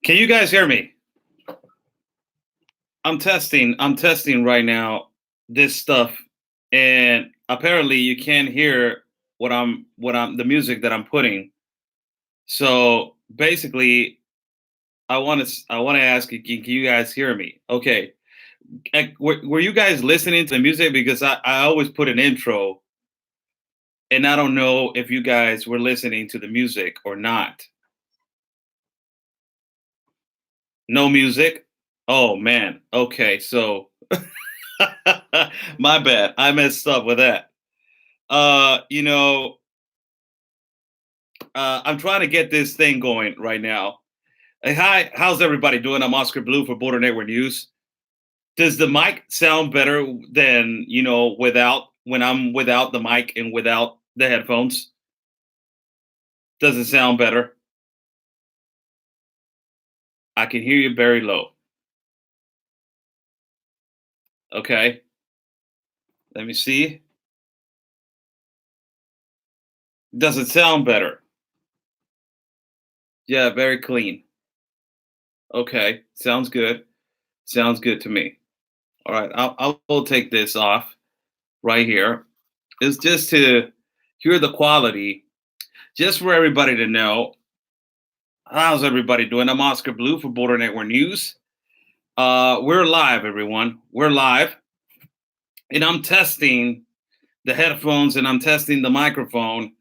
Can you guys hear me? I'm testing. I'm testing right now this stuff, and apparently you can't hear what I'm the music that I'm putting. So basically, I want to ask you, can you guys hear me? Okay. Were you guys listening to the music because I always put an intro, and I don't know if you guys were listening to the music or not. No music? Oh man. Okay, so my bad. I messed up with that. Uh, you know, I'm trying to get this thing going right now. Hey, hi, how's everybody doing? I'm Oscar Blue for Border Network News. Does the mic sound better than without when I'm without the mic and without the headphones? Does it sound better? I can hear you very low. Okay, let me see. Does it sound better? Yeah, very clean. Okay, sounds good. Sounds good to me. All right, I will take this off right here. It's just to hear the quality, just for everybody to know. How's everybody doing? I'm Oscar Blue for Border Network News. We're live, everyone. We're live, and I'm testing the headphones and I'm testing the microphone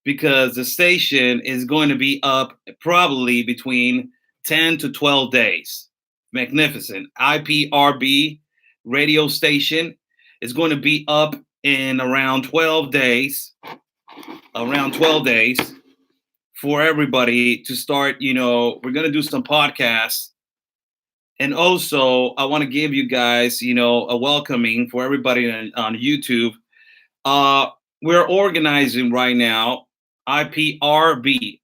because the station is going to be up probably between 10 to 12 days. Magnificent. IPRB radio station is going to be up in around 12 days. Around 12 days for everybody to start. We're going to do some podcasts. And also, I want to give you guys, a welcoming for everybody on YouTube. Uh, we're organizing right now IPRB,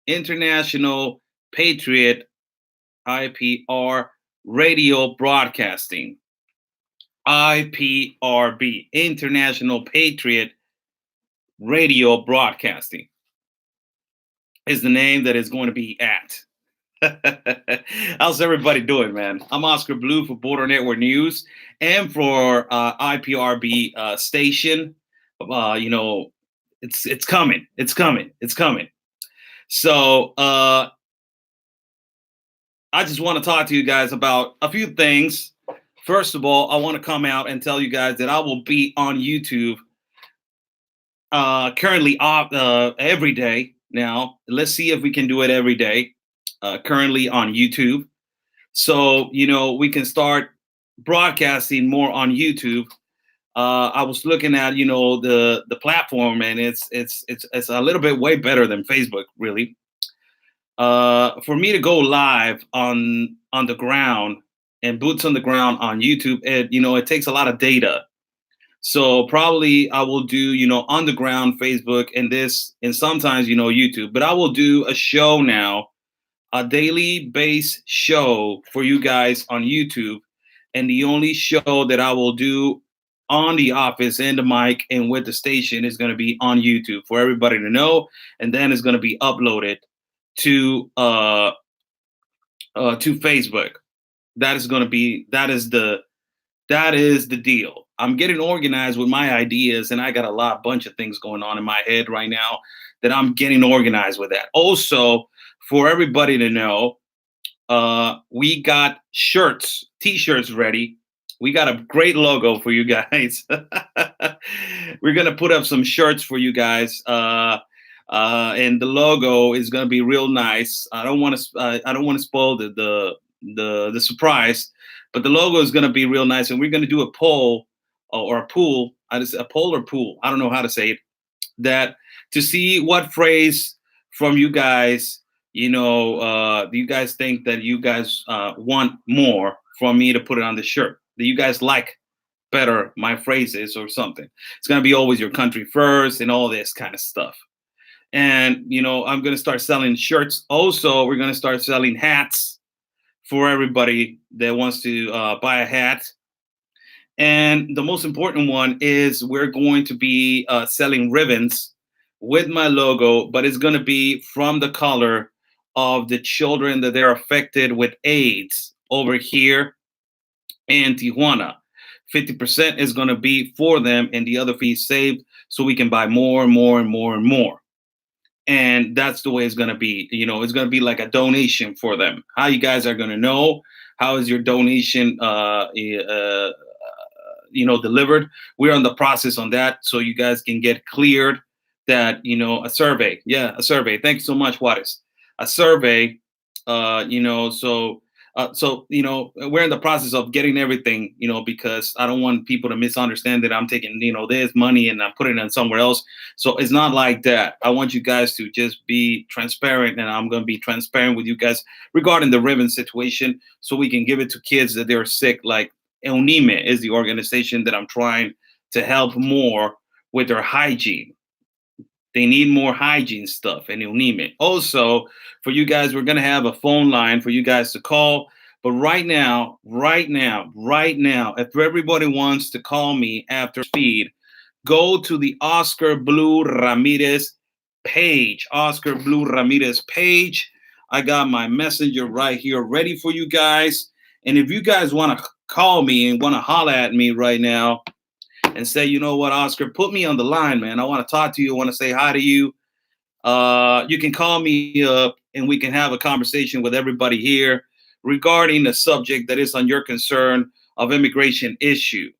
International Patriot IPR Radio Broadcasting. IPRB, International Patriot Radio Broadcasting is the name that is going to be at. How's everybody doing, man? I'm Oscar Blue for Border Network News and for IPRB station. It's coming. It's coming. It's coming. So I just want to talk to you guys about a few things. First of all, I want to come out and tell you guys that I will be on YouTube currently off every day now. Let's see if we can do it every day. Currently on YouTube, so we can start broadcasting more on YouTube. I was looking at the platform, and it's a little bit way better than Facebook, really. For me to go live on the ground and boots on the ground on YouTube, it takes a lot of data. So probably I will do on the ground Facebook and sometimes YouTube, but I will do a show now, a daily base show for you guys on YouTube. And the only show that I will do on the office and the mic and with the station is going to be on YouTube for everybody to know. And then it's going to be uploaded to Facebook. That is the deal. I'm getting organized with my ideas, and I got bunch of things going on in my head right now that I'm getting organized with that. Also, for everybody to know, we got t-shirts ready. We got a great logo for you guys. We're gonna put up some shirts for you guys, and the logo is gonna be real nice. I don't want to spoil the surprise, but the logo is gonna be real nice, and we're gonna do a poll or a pool. A poll or pool. I don't know how to say it. That to see what phrase from you guys, do you guys think that you guys want more from me to put it on the shirt? Do you guys like better my phrases or something? It's gonna be always your country first and all this kind of stuff. And I'm gonna start selling shirts. Also, we're gonna start selling hats for everybody that wants to buy a hat. And the most important one is we're going to be selling ribbons with my logo, but it's going to be from the color of the children that they're affected with AIDS over here in Tijuana. 50% is going to be for them, and the other fee saved so we can buy more and more and more and more. And that's the way it's going to be. It's going to be like a donation for them. How you guys are going to know? How is your donation delivered? We're on the process on that, so you guys can get cleared that, a survey. Yeah, a survey. Thank you so much, Juarez. A survey, we're in the process of getting everything, because I don't want people to misunderstand that I'm taking, this money and I'm putting it somewhere else. So it's not like that. I want you guys to just be transparent, and I'm going to be transparent with you guys regarding the ribbon situation, so we can give it to kids that they're sick. Like Eunime is the organization that I'm trying to help more with their hygiene. They need more hygiene stuff, and you'll need it. Also, for you guys, we're going to have a phone line for you guys to call. But right now, if everybody wants to call me after speed, go to the Oscar Blue Ramirez page. Oscar Blue Ramirez page. I got my messenger right here ready for you guys. And if you guys want to call me and want to holler at me right now, and say, you know what, Oscar, put me on the line, man. I want to talk to you. I want to say hi to you. You can call me up and we can have a conversation with everybody here regarding the subject that is on your concern of immigration issue.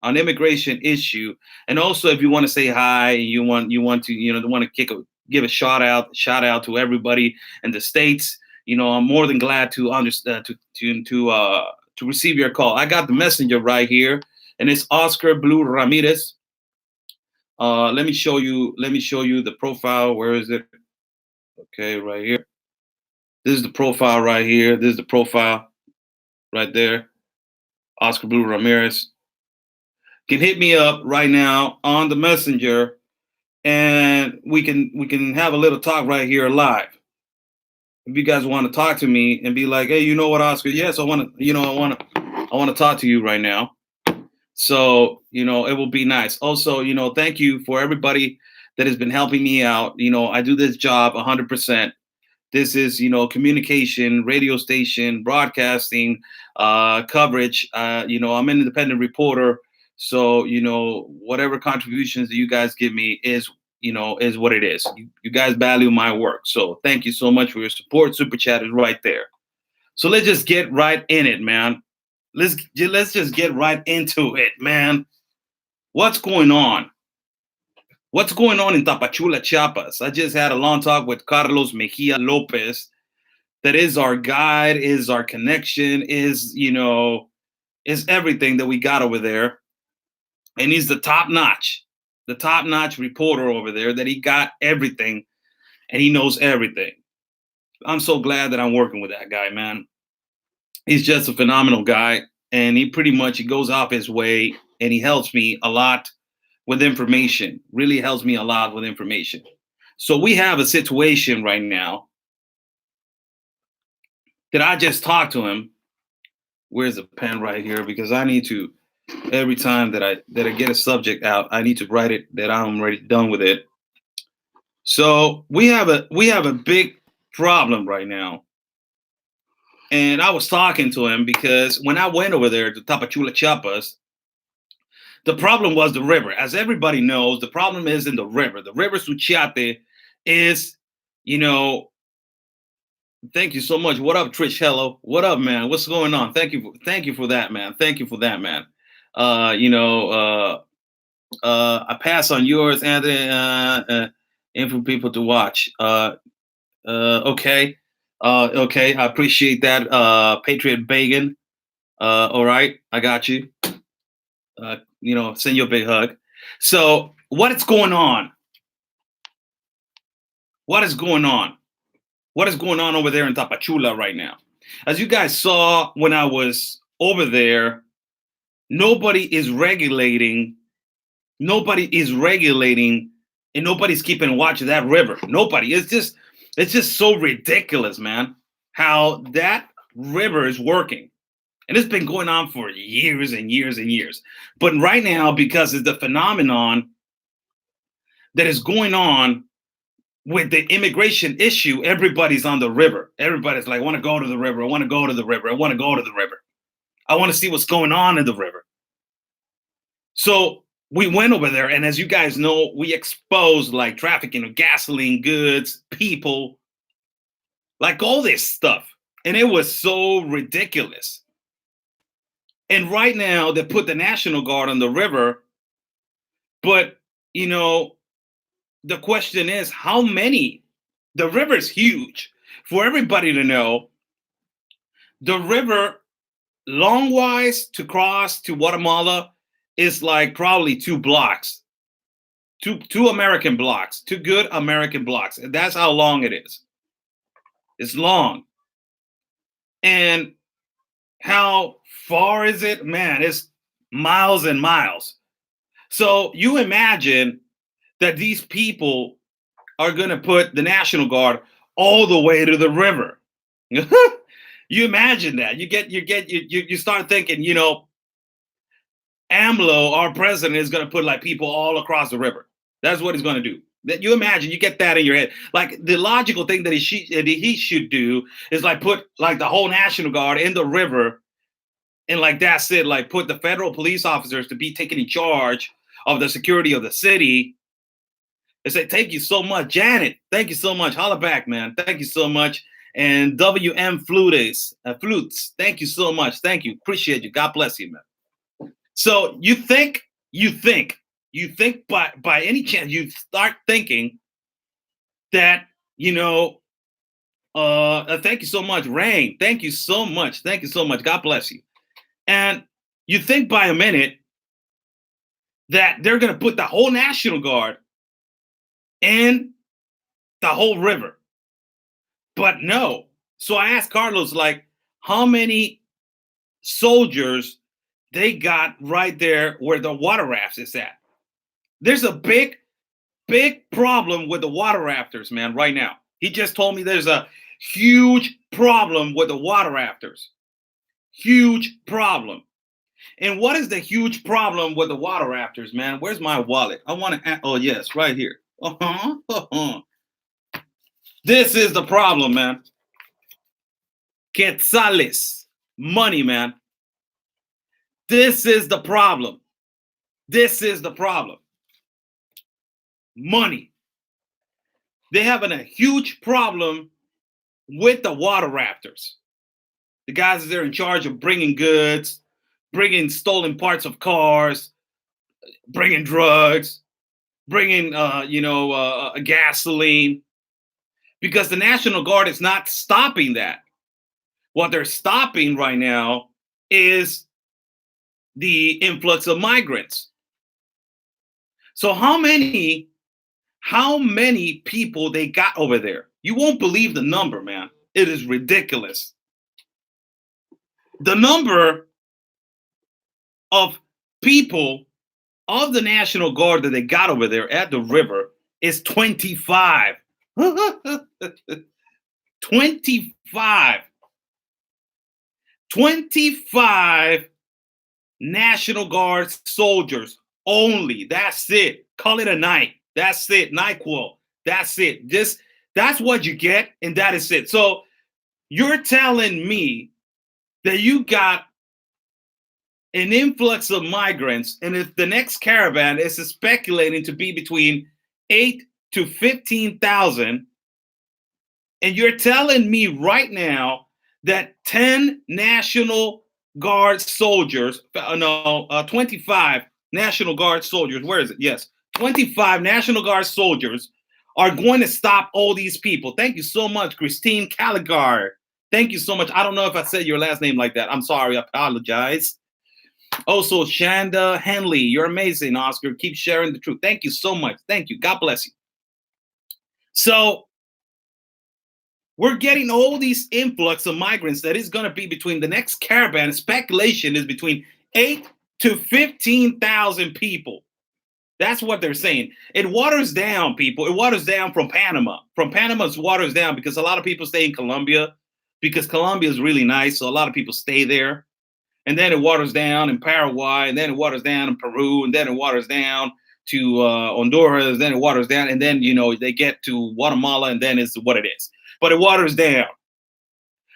On immigration issue. And also, if you want to say hi, you want to give a shout out to everybody in the States, I'm more than glad to understand to receive your call. I got the messenger right here, and it's Oscar Blue Ramirez. Let me show you the profile. Where is it? Okay, right here. This is the profile right here. This is the profile right there. Oscar Blue Ramirez. Can hit me up right now on the messenger, and we can have a little talk right here live. If you guys want to talk to me and be like, hey, you know what, Oscar? Yes, I want to talk to you right now. So, it will be nice. Also, thank you for everybody that has been helping me out. I do this job 100%. This is, communication, radio station, broadcasting, coverage. I'm an independent reporter. So, whatever contributions that you guys give me is what it is. You guys value my work. So thank you so much for your support. Super Chat is right there. So let's just get right in it, man. Let's just get right into it, man. What's going on? What's going on in Tapachula, Chiapas? I just had a long talk with Carlos Mejia Lopez. That is our guide, is our connection, is everything that we got over there. And he's the top-notch reporter over there, that he got everything and he knows everything. I'm so glad that I'm working with that guy, man. He's just a phenomenal guy, and he goes off his way, and he helps me a lot with information, really helps me a lot with information. So we have a situation right now that I just talked to him. Where's the pen right here? Because I need to, every time that I get a subject out, I need to write it that I'm already done with it. So we have a big problem right now. And I was talking to him because when I went over there to Tapachula, Chiapas, the problem was the river. As everybody knows, the problem is in the river. The river Suchiate is, thank you so much. What up, Trish? Hello. What up, man? What's going on? Thank you for that, man. Thank you for that, man. I pass on yours, Anthony, and for people to watch. Okay. Okay. I appreciate that. Patriot Bagan. All right. I got you. Send you a big hug. So what is going on? What is going on? What is going on over there in Tapachula right now? As you guys saw when I was over there, nobody is regulating, and nobody's keeping watch of that river. Nobody. It's just so ridiculous, man, how that river is working. And it's been going on for years and years and years. But right now, because it's the phenomenon that is going on, with the immigration issue, everybody's on the river. Everybody's like, I want to go to the river. I want to go to the river. I want to go to the river. I want to see what's going on in the river. So we went over there, and as you guys know, we exposed like trafficking of gasoline, goods, people, like all this stuff. And it was so ridiculous. And right now, they put the National Guard on the river. But, you know, the question is, how many? The river's huge. For everybody to know, the river, long wise to cross to Guatemala, is like probably 2 blocks, two American blocks, 2 good American blocks. That's how long it is. It's long. And how far is it? Man, it's miles and miles. So you imagine that these people are going to put the National Guard all the way to the river. You imagine that. You start thinking, you know, AMLO, our president, is going to put like people all across the river. That's what he's going to do. That you imagine, you get that in your head. Like the logical thing that he should do is like put like the whole National Guard in the river, and like that's it. Like put the federal police officers to be taken in charge of the security of the city. They say, thank you so much, Janet. Thank you so much. Holla back, man. Thank you so much. And WM Flutes, thank you so much. Thank you. Appreciate you. God bless you, man. So you think by any chance you start thinking that, you know, thank you so much, Rain. Thank you so much. Thank you so much. God bless you. And you think by a minute that they're going to put the whole National Guard in the whole river. But no. So I asked Carlos, like, how many soldiers they got right there where the water rafts is at. There's a big problem with the water rafters, man, right now. He just told me there's a huge problem with the water rafters. Huge problem. And what is the huge problem with the water rafters, man? Where's my wallet? I want to, oh, yes, right here. This is the problem, man. Quetzales. Money, man. This is the problem. This is the problem. Money. They having a huge problem with the water rafters. The guys that are in charge of bringing goods, bringing stolen parts of cars, bringing drugs, bringing, gasoline. Because the National Guard is not stopping that. What they're stopping right now is the influx of migrants. So how many people they got over there? You won't believe the number, man. It is ridiculous. The number of people of the National Guard that they got over there at the river is 25. 25. 25 National Guard soldiers only. That's it. Call it a night. That's it. NyQuil. That's it. That's what you get, and that is it. So you're telling me that you got an influx of migrants, and if the next caravan is speculating to be between 8 to 15,000, and you're telling me right now that 10 National Guard soldiers, 25 National Guard soldiers, where is it? Yes, 25 National Guard soldiers are going to stop all these people. Thank you so much, Christine Caligar. Thank you so much. I don't know if I said your last name like that. I'm sorry. I apologize. Also, Shanda Henley, you're amazing, Oscar. Keep sharing the truth. Thank you so much. Thank you. God bless you. So we're getting all these influx of migrants that is going to be between the next caravan. Speculation is between 8 to 15,000 people. That's what they're saying. It waters down, people. It waters down from Panama. From Panama, it waters down because a lot of people stay in Colombia because Colombia is really nice. So a lot of people stay there. And then it waters down in Paraguay, and then it waters down in Peru, and then it waters down to Honduras, then it waters down, and then they get to Guatemala, and then it's what it is. But it waters down.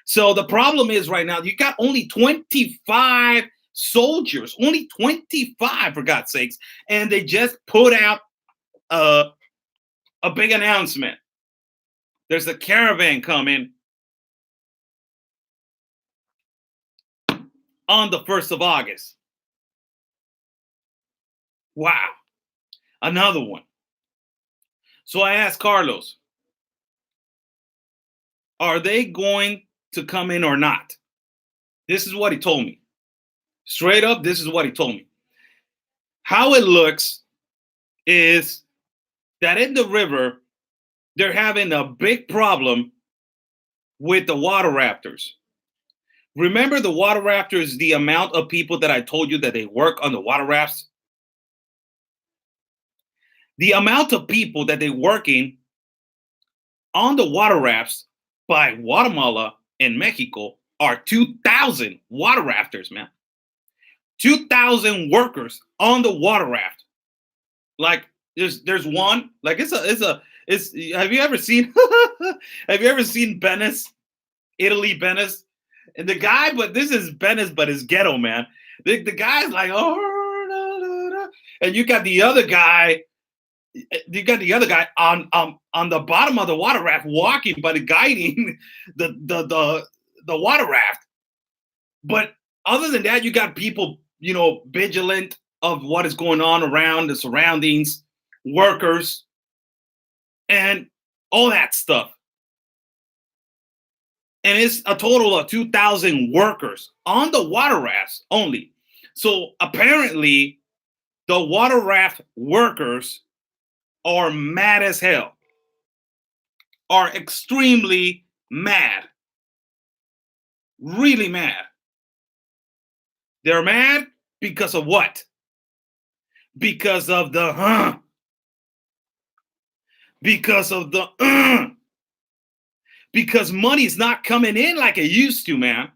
So the problem is right now you got only 25 soldiers, only 25 for God's sakes, and they just put out a big announcement. There's a caravan coming on the 1st of August. Wow. Another one. So I asked Carlos, are they going to come in or not? This is what he told me. Straight up, this is what he told me. How it looks is that in the river, they're having a big problem with the water raptors. Remember the water raptors, the amount of people that I told you that they work on the water rafts? The amount of people that they're working on the water rafts by Guatemala and Mexico are 2,000 water rafters, man. 2,000 workers on the water raft. Like there's one, like it's have you ever seen Venice? Italy, Venice? And the guy, but this is Venice, but it's ghetto, man. The guy's like, oh, and you got the other guy on the bottom of the water raft walking, but guiding the water raft. But other than that, you got people, vigilant of what is going on around the surroundings, workers, and all that stuff. And it's a total of 2,000 workers on the water rafts only. So apparently, the water raft workers are mad as hell, are extremely mad, really mad. They're mad because of what? Because of the because of the because money's not coming in like it used to, man.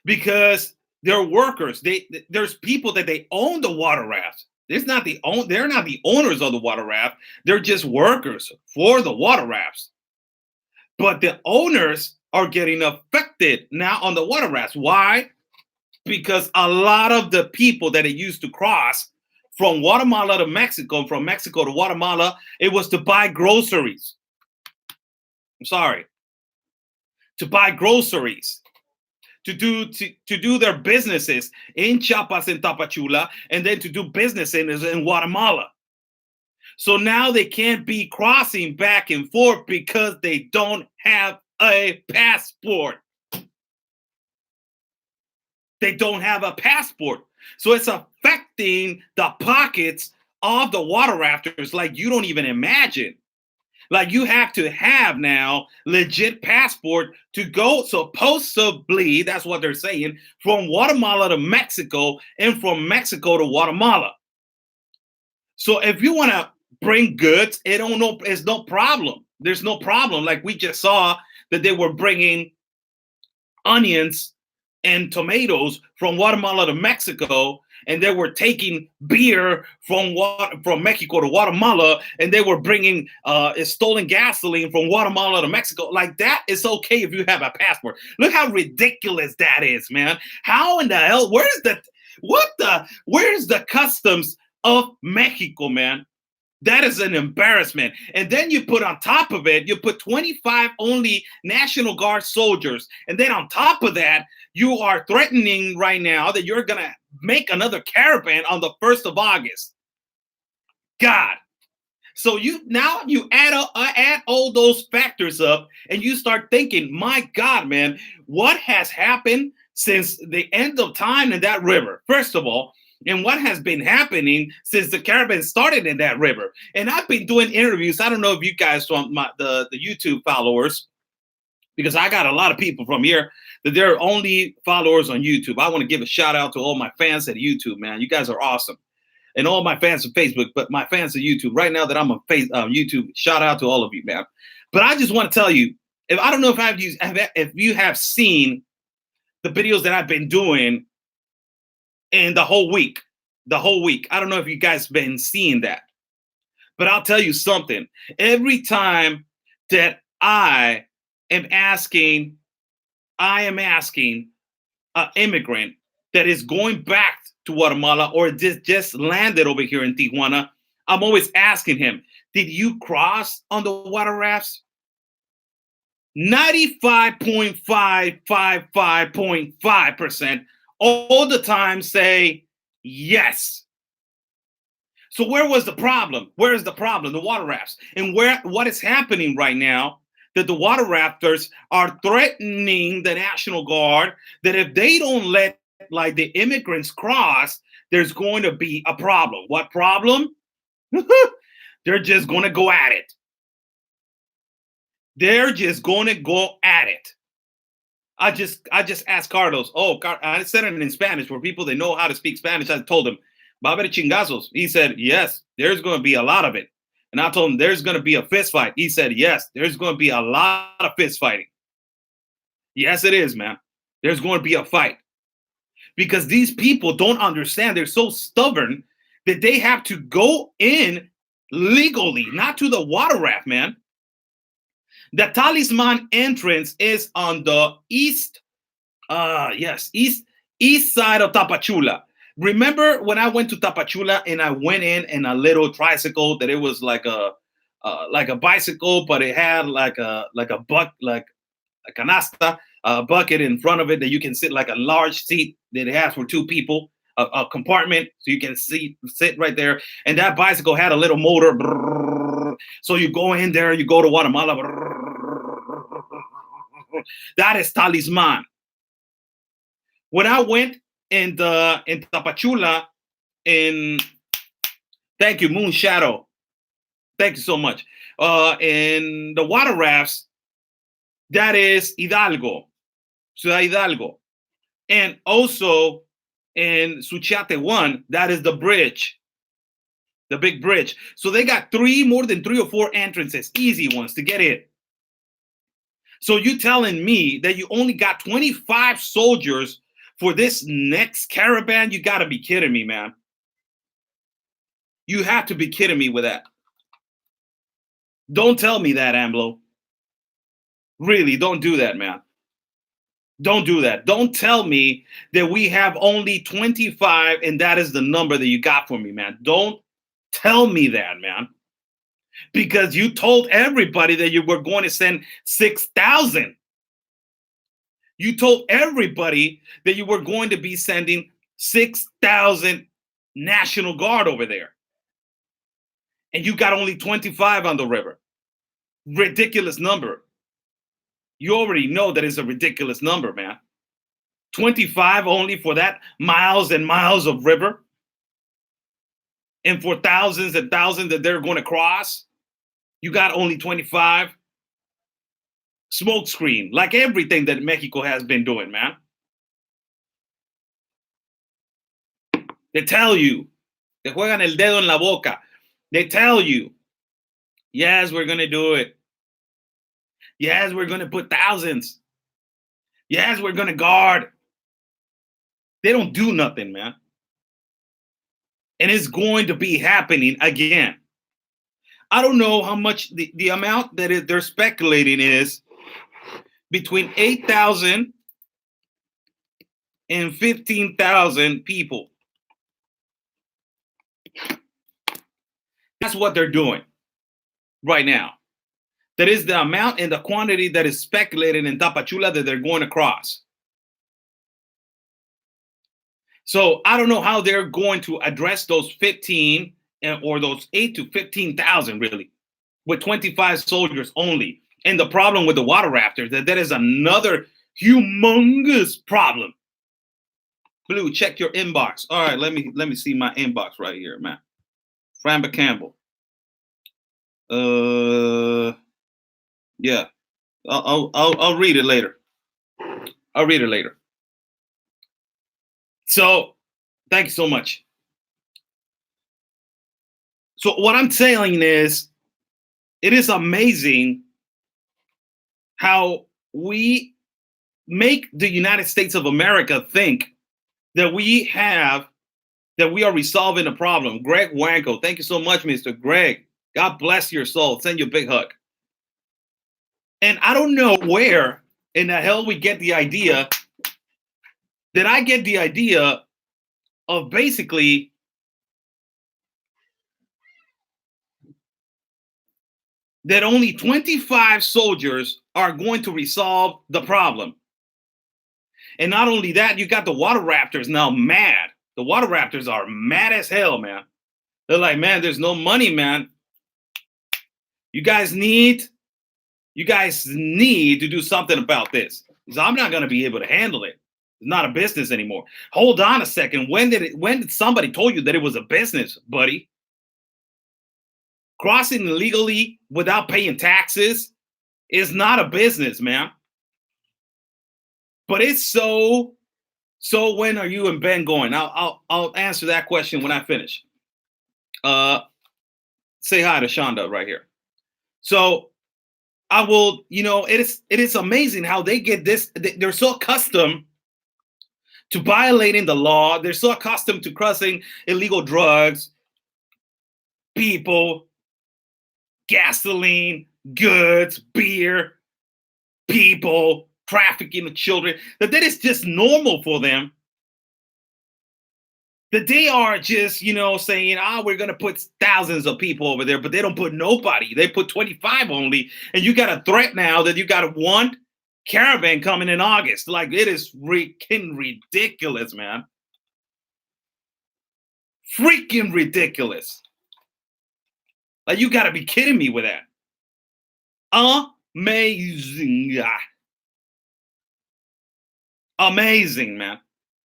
Because they're workers. There's people that they own the water rafts. They're not the owners of the water raft. They're just workers for the water rafts. But the owners are getting affected now on the water rafts. Why? Because a lot of the people that it used to cross from Guatemala to Mexico, from Mexico to Guatemala, it was to buy groceries. I'm sorry. To buy groceries. To do their businesses in Chiapas and Tapachula, and then to do business in Guatemala. So now they can't be crossing back and forth because they don't have a passport. They don't have a passport. So it's affecting the pockets of the water rafters like you don't even imagine. Like you have to have now legit passport to go, supposedly, that's what they're saying, from Guatemala to Mexico and from Mexico to Guatemala. So if you want to bring goods, it's no problem. There's no problem. Like we just saw that they were bringing onions and tomatoes from Guatemala to Mexico, and they were taking beer from Mexico to Guatemala, and they were bringing stolen gasoline from Guatemala to Mexico. Like that is okay if you have a passport. Look how ridiculous that is, man. How in the hell? Where's the customs of Mexico, man? That is an embarrassment. And then you put on top of it, you put 25 only National Guard soldiers. And then on top of that, you are threatening right now that you're going to make another caravan on the 1st of August. God. So you add all those factors up and you start thinking, my God, man, what has happened since the end of time in that river? First of all, and what has been happening since the caravan started in that river. And I've been doing interviews. I don't know if you guys from the YouTube followers, because I got a lot of people from here that they're only followers on YouTube. I want to give a shout out to all my fans at YouTube, man. You guys are awesome. And all my fans on Facebook, but my fans on YouTube. Right now that I'm on YouTube, shout out to all of you, man. But I just want to tell you, I don't know if you have seen the videos that I've been doing in the whole week, the whole week. I don't know if you guys been seeing that, but I'll tell you something. Every time that I am asking an immigrant that is going back to Guatemala or just landed over here in Tijuana, I'm always asking him, did you cross on the water rafts? 95.555.5% all the time say yes. So where was the problem? Where is the problem? The water rafts. And what is happening right now that the water rafters are threatening the National Guard that if they don't let like the immigrants cross, there's going to be a problem. What problem? They're just going to go at it. They're just going to go at it. I just asked Carlos. I said it in Spanish for people that know how to speak Spanish. I told him, "Va a haber chingazos." He said, "Yes, there's going to be a lot of it." And I told him, "There's going to be a fist fight." He said, "Yes, there's going to be a lot of fist fighting." Yes, it is, man. There's going to be a fight because these people don't understand. They're so stubborn that they have to go in legally, not to the water raft, man. The Talisman entrance is on the east side of Tapachula. Remember when I went to Tapachula and I went in a little tricycle that it was like a bicycle, but it had like a canasta, a bucket in front of it that you can sit like a large seat that it has for two people, a compartment so you can sit right there. And that bicycle had a little motor. So you go in there, you go to Guatemala. That is Talisman. When I went in Tapachula, thank you, Moon Shadow. Thank you so much. In the water rafts, that is Hidalgo, Ciudad Hidalgo. And also in Suchiate 1, that is the bridge, the big bridge. So they got more than 3 or 4 entrances, easy ones to get in. So you telling me that you only got 25 soldiers for this next caravan? You got to be kidding me, man. You have to be kidding me with that. Don't tell me that, Amblo. Really, don't do that, man. Don't do that. Don't tell me that we have only 25 and that is the number that you got for me, man. Don't tell me that, man. Because you told everybody that you were going to send 6,000. You told everybody that you were going to be sending 6,000 National Guard over there. And you got only 25 on the river. Ridiculous number. You already know that it's a ridiculous number, man. 25 only for that miles and miles of river. And for thousands and thousands that they're going to cross. You got only 25. Smoke screen, like everything that Mexico has been doing, man. They tell you, te juegan el dedo en la boca. They tell you, yes, we're going to do it. Yes, we're going to put thousands. Yes, we're going to guard. They don't do nothing, man. And it's going to be happening again. I don't know how much the amount that they're speculating is between 8,000 and 15,000 people. That's what they're doing right now. That is the amount and the quantity that is speculated in Tapachula that they're going across. So I don't know how they're going to address those 15 or those 8 to 15,000 really with 25 soldiers only. And the problem with the water rafters, that is another humongous problem. Blue, check your inbox. All right, let me see my inbox right here, man. Framba Campbell. Yeah. I'll read it later. I'll read it later. So, thank you so much. So what I'm saying is, it is amazing how we make the United States of America think that we have that we are resolving the problem. Greg Wanko, thank you so much, Mr. Greg. God bless your soul. Send you a big hug. And I don't know where in the hell we get the idea that I get the idea of basically that only 25 soldiers are going to resolve the problem. And not only that, you got the water raptors now mad. The water raptors are mad as hell, man. They're like, man, there's no money, man. You guys need to do something about this. Because I'm not going to be able to handle it. It's not a business anymore. Hold on a second. When did somebody told you that it was a business, buddy? Crossing illegally without paying taxes is not a business, man. But it's so. When are you and Ben going? I'll answer that question when I finish. Say hi to Shonda right here. So I will. It is amazing how they get this. They're so accustomed to violating the law. They're so accustomed to crossing illegal drugs, people, gasoline, goods, beer, people, trafficking of children, that is just normal for them. That they are just, saying, we're going to put thousands of people over there, but they don't put nobody. They put 25 only. And you got a threat now that you got one caravan coming in August. Like, it is freaking ridiculous, man. Freaking ridiculous. Like, you got to be kidding me with that. Amazing. Amazing, man.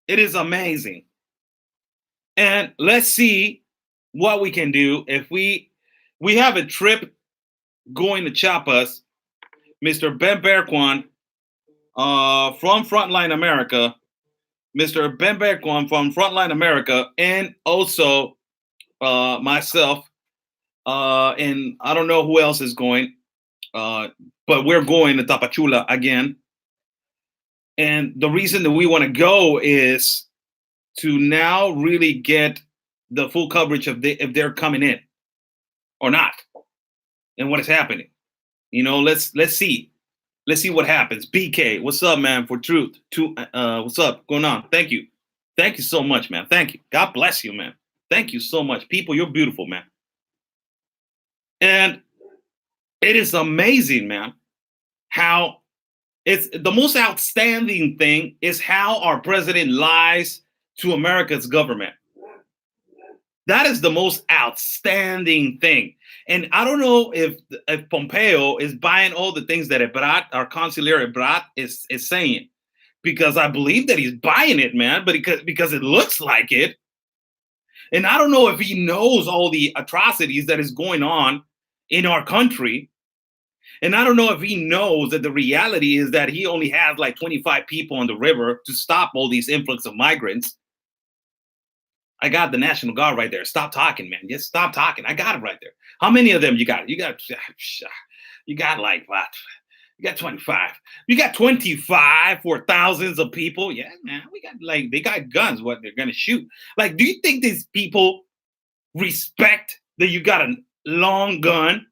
It is amazing. And let's see what we can do if we have a trip going to Chiapas. Mr. Ben Berquan from Frontline America. Mr. Ben Berquan from Frontline America, and also myself. And I don't know who else is going, but we're going to Tapachula again. And the reason that we want to go is to now really get the full coverage of if they're coming in or not, and what is happening. Let's see. Let's see what happens. BK, what's up, man? For truth, what's up? Going on? Thank you so much, man. Thank you. God bless you, man. Thank you so much, people. You're beautiful, man. And it is amazing, man, how it's the most outstanding thing is how our president lies to America's government. That is the most outstanding thing. And I don't know if Pompeo is buying all the things that Ebrard, our consigliere Ebrard, is saying, because I believe that he's buying it, man, but because it looks like it. And I don't know if he knows all the atrocities that is going on in our country. And I don't know if he knows that the reality is that he only has like 25 people on the river to stop all these influx of migrants. I got the National Guard right there. Stop talking, man. Just stop talking. I got it right there. How many of them you got? You got like what? You got 25. You got 25 for thousands of people. Yeah, man. We got they got guns. What they're gonna shoot? Like, do you think these people respect that you got a long gun?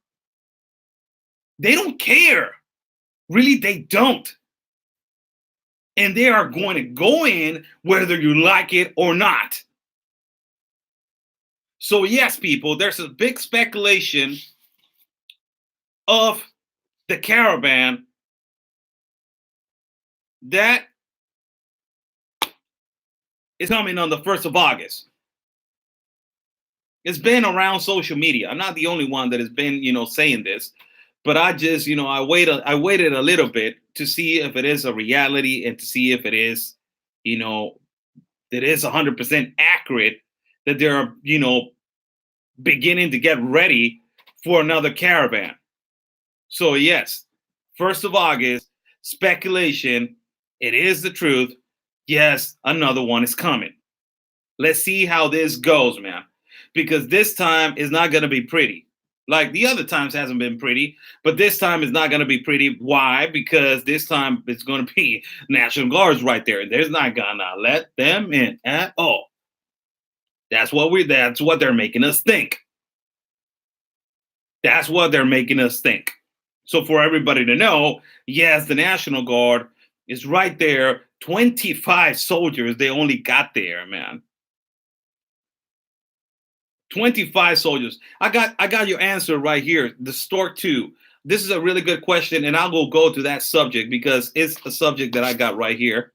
They don't care. Really, they don't. And they are going to go in whether you like it or not. So yes, people, there's a big speculation of the Caravan that is coming on the 1st of August. It's been around social media. I'm not the only one that has been, saying this, but I just, I waited a little bit to see if it is a reality and to see if it is, that is 100% accurate, that they're, beginning to get ready for another caravan. So yes, 1st of August, speculation, it is the truth. Yes, another one is coming. Let's see how this goes, man. Because this time is not going to be pretty. Like the other times hasn't been pretty, but this time is not going to be pretty. Why? Because this time it's going to be National Guards right there. And there's not going to let them in at all. That's what they're making us think. That's what they're making us think. So for everybody to know, yes, the National Guard is right there. 25 soldiers, they only got there, man. 25 soldiers. I got your answer right here. The Stork 2. This is a really good question, and I'll go to that subject because it's a subject that I got right here.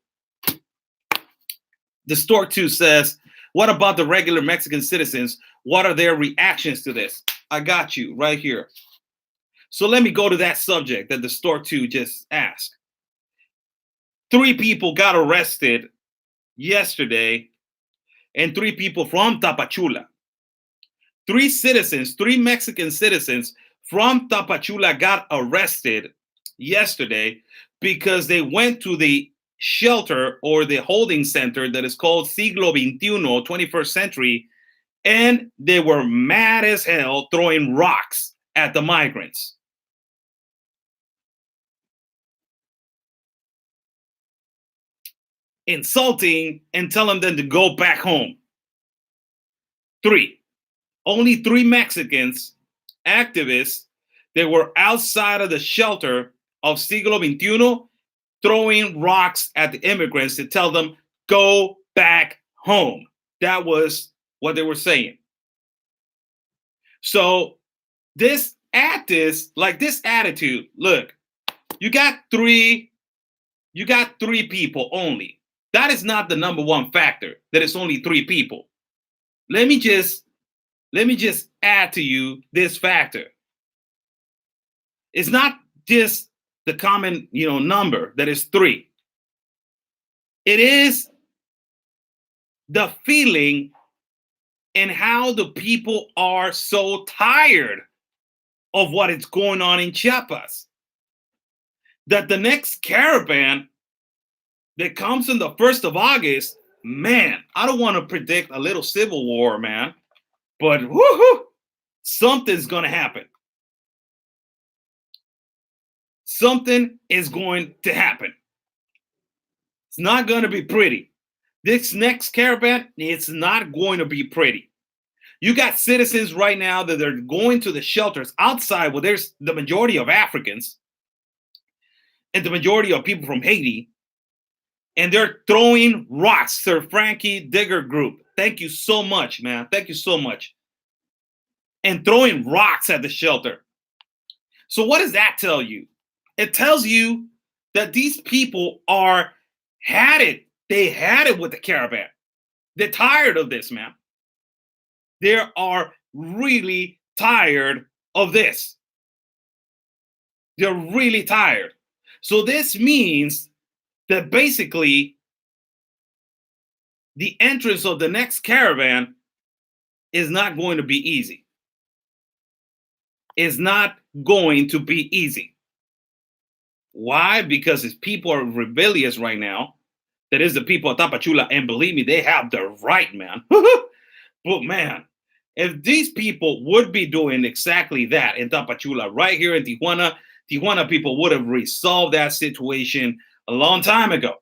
The Stork 2 says, what about the regular Mexican citizens? What are their reactions to this? I got you right here. So let me go to that subject that the Stork 2 just asked. 3 people got arrested yesterday, and 3 people from Tapachula. 3 Mexican citizens from Tapachula got arrested yesterday because they went to the shelter or the holding center that is called Siglo XXI, 21st century, and they were mad as hell throwing rocks at the migrants. Insulting and telling them to go back home. 3. Only 3 Mexicans, activists, that were outside of the shelter of Siglo XXI throwing rocks at the immigrants to tell them, go back home. That was what they were saying. So this attitude, look, you got three people only. That is not the number one factor, that it's only 3 people. Let me just add to you this factor. It's not just the common, number that is 3. It is the feeling and how the people are so tired of what is going on in Chiapas that the next caravan that comes on the 1st of August, man, I don't want to predict a little civil war, man, but woohoo, something's going to happen. Something is going to happen. It's not going to be pretty. This next caravan, it's not going to be pretty. You got citizens right now that are going to the shelters outside where there's the majority of Africans and the majority of people from Haiti, and they're throwing rocks. Sir Frankie Digger Group, thank you so much, man. Thank you so much. And throwing rocks at the shelter. So what does that tell you? It tells you that these people had it. They had it with the caravan. They're tired of this, man. They are really tired of this. They're really tired. So this means that basically the entrance of the next caravan is not going to be easy. It's not going to be easy. Why? Because if people are rebellious right now, that is the people of Tapachula, and believe me, they have the right, man. But man, if these people would be doing exactly that in Tapachula, right here in Tijuana people would have resolved that situation a long time ago.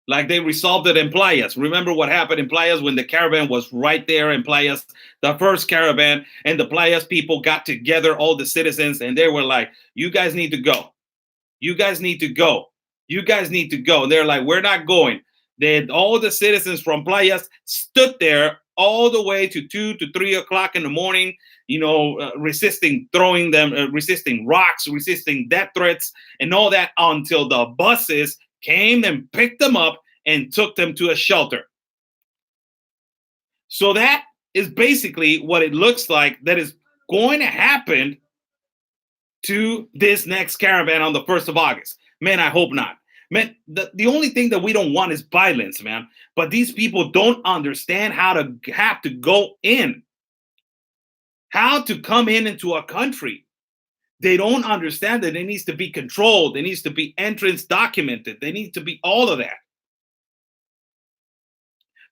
Like they resolved it in Playas. Remember what happened in Playas when the caravan was right there in Playas, the first caravan, and the Playas people got together, all the citizens, and they were like, you guys need to go. You guys need to go. You guys need to go. And they're like, we're not going. Then all the citizens from Playas stood there all the way to 2 to 3 o'clock in the morning, resisting throwing them, resisting rocks, resisting death threats, and all that until the buses came and picked them up and took them to a shelter. So that is basically what it looks like that is going to happen to this next caravan on the 1st of August. Man, I hope not. Man, the only thing that we don't want is violence, man. But these people don't understand how to have to go in, how to come into a country. They don't understand that it needs to be controlled. There needs to be entrance documented. They need to be all of that.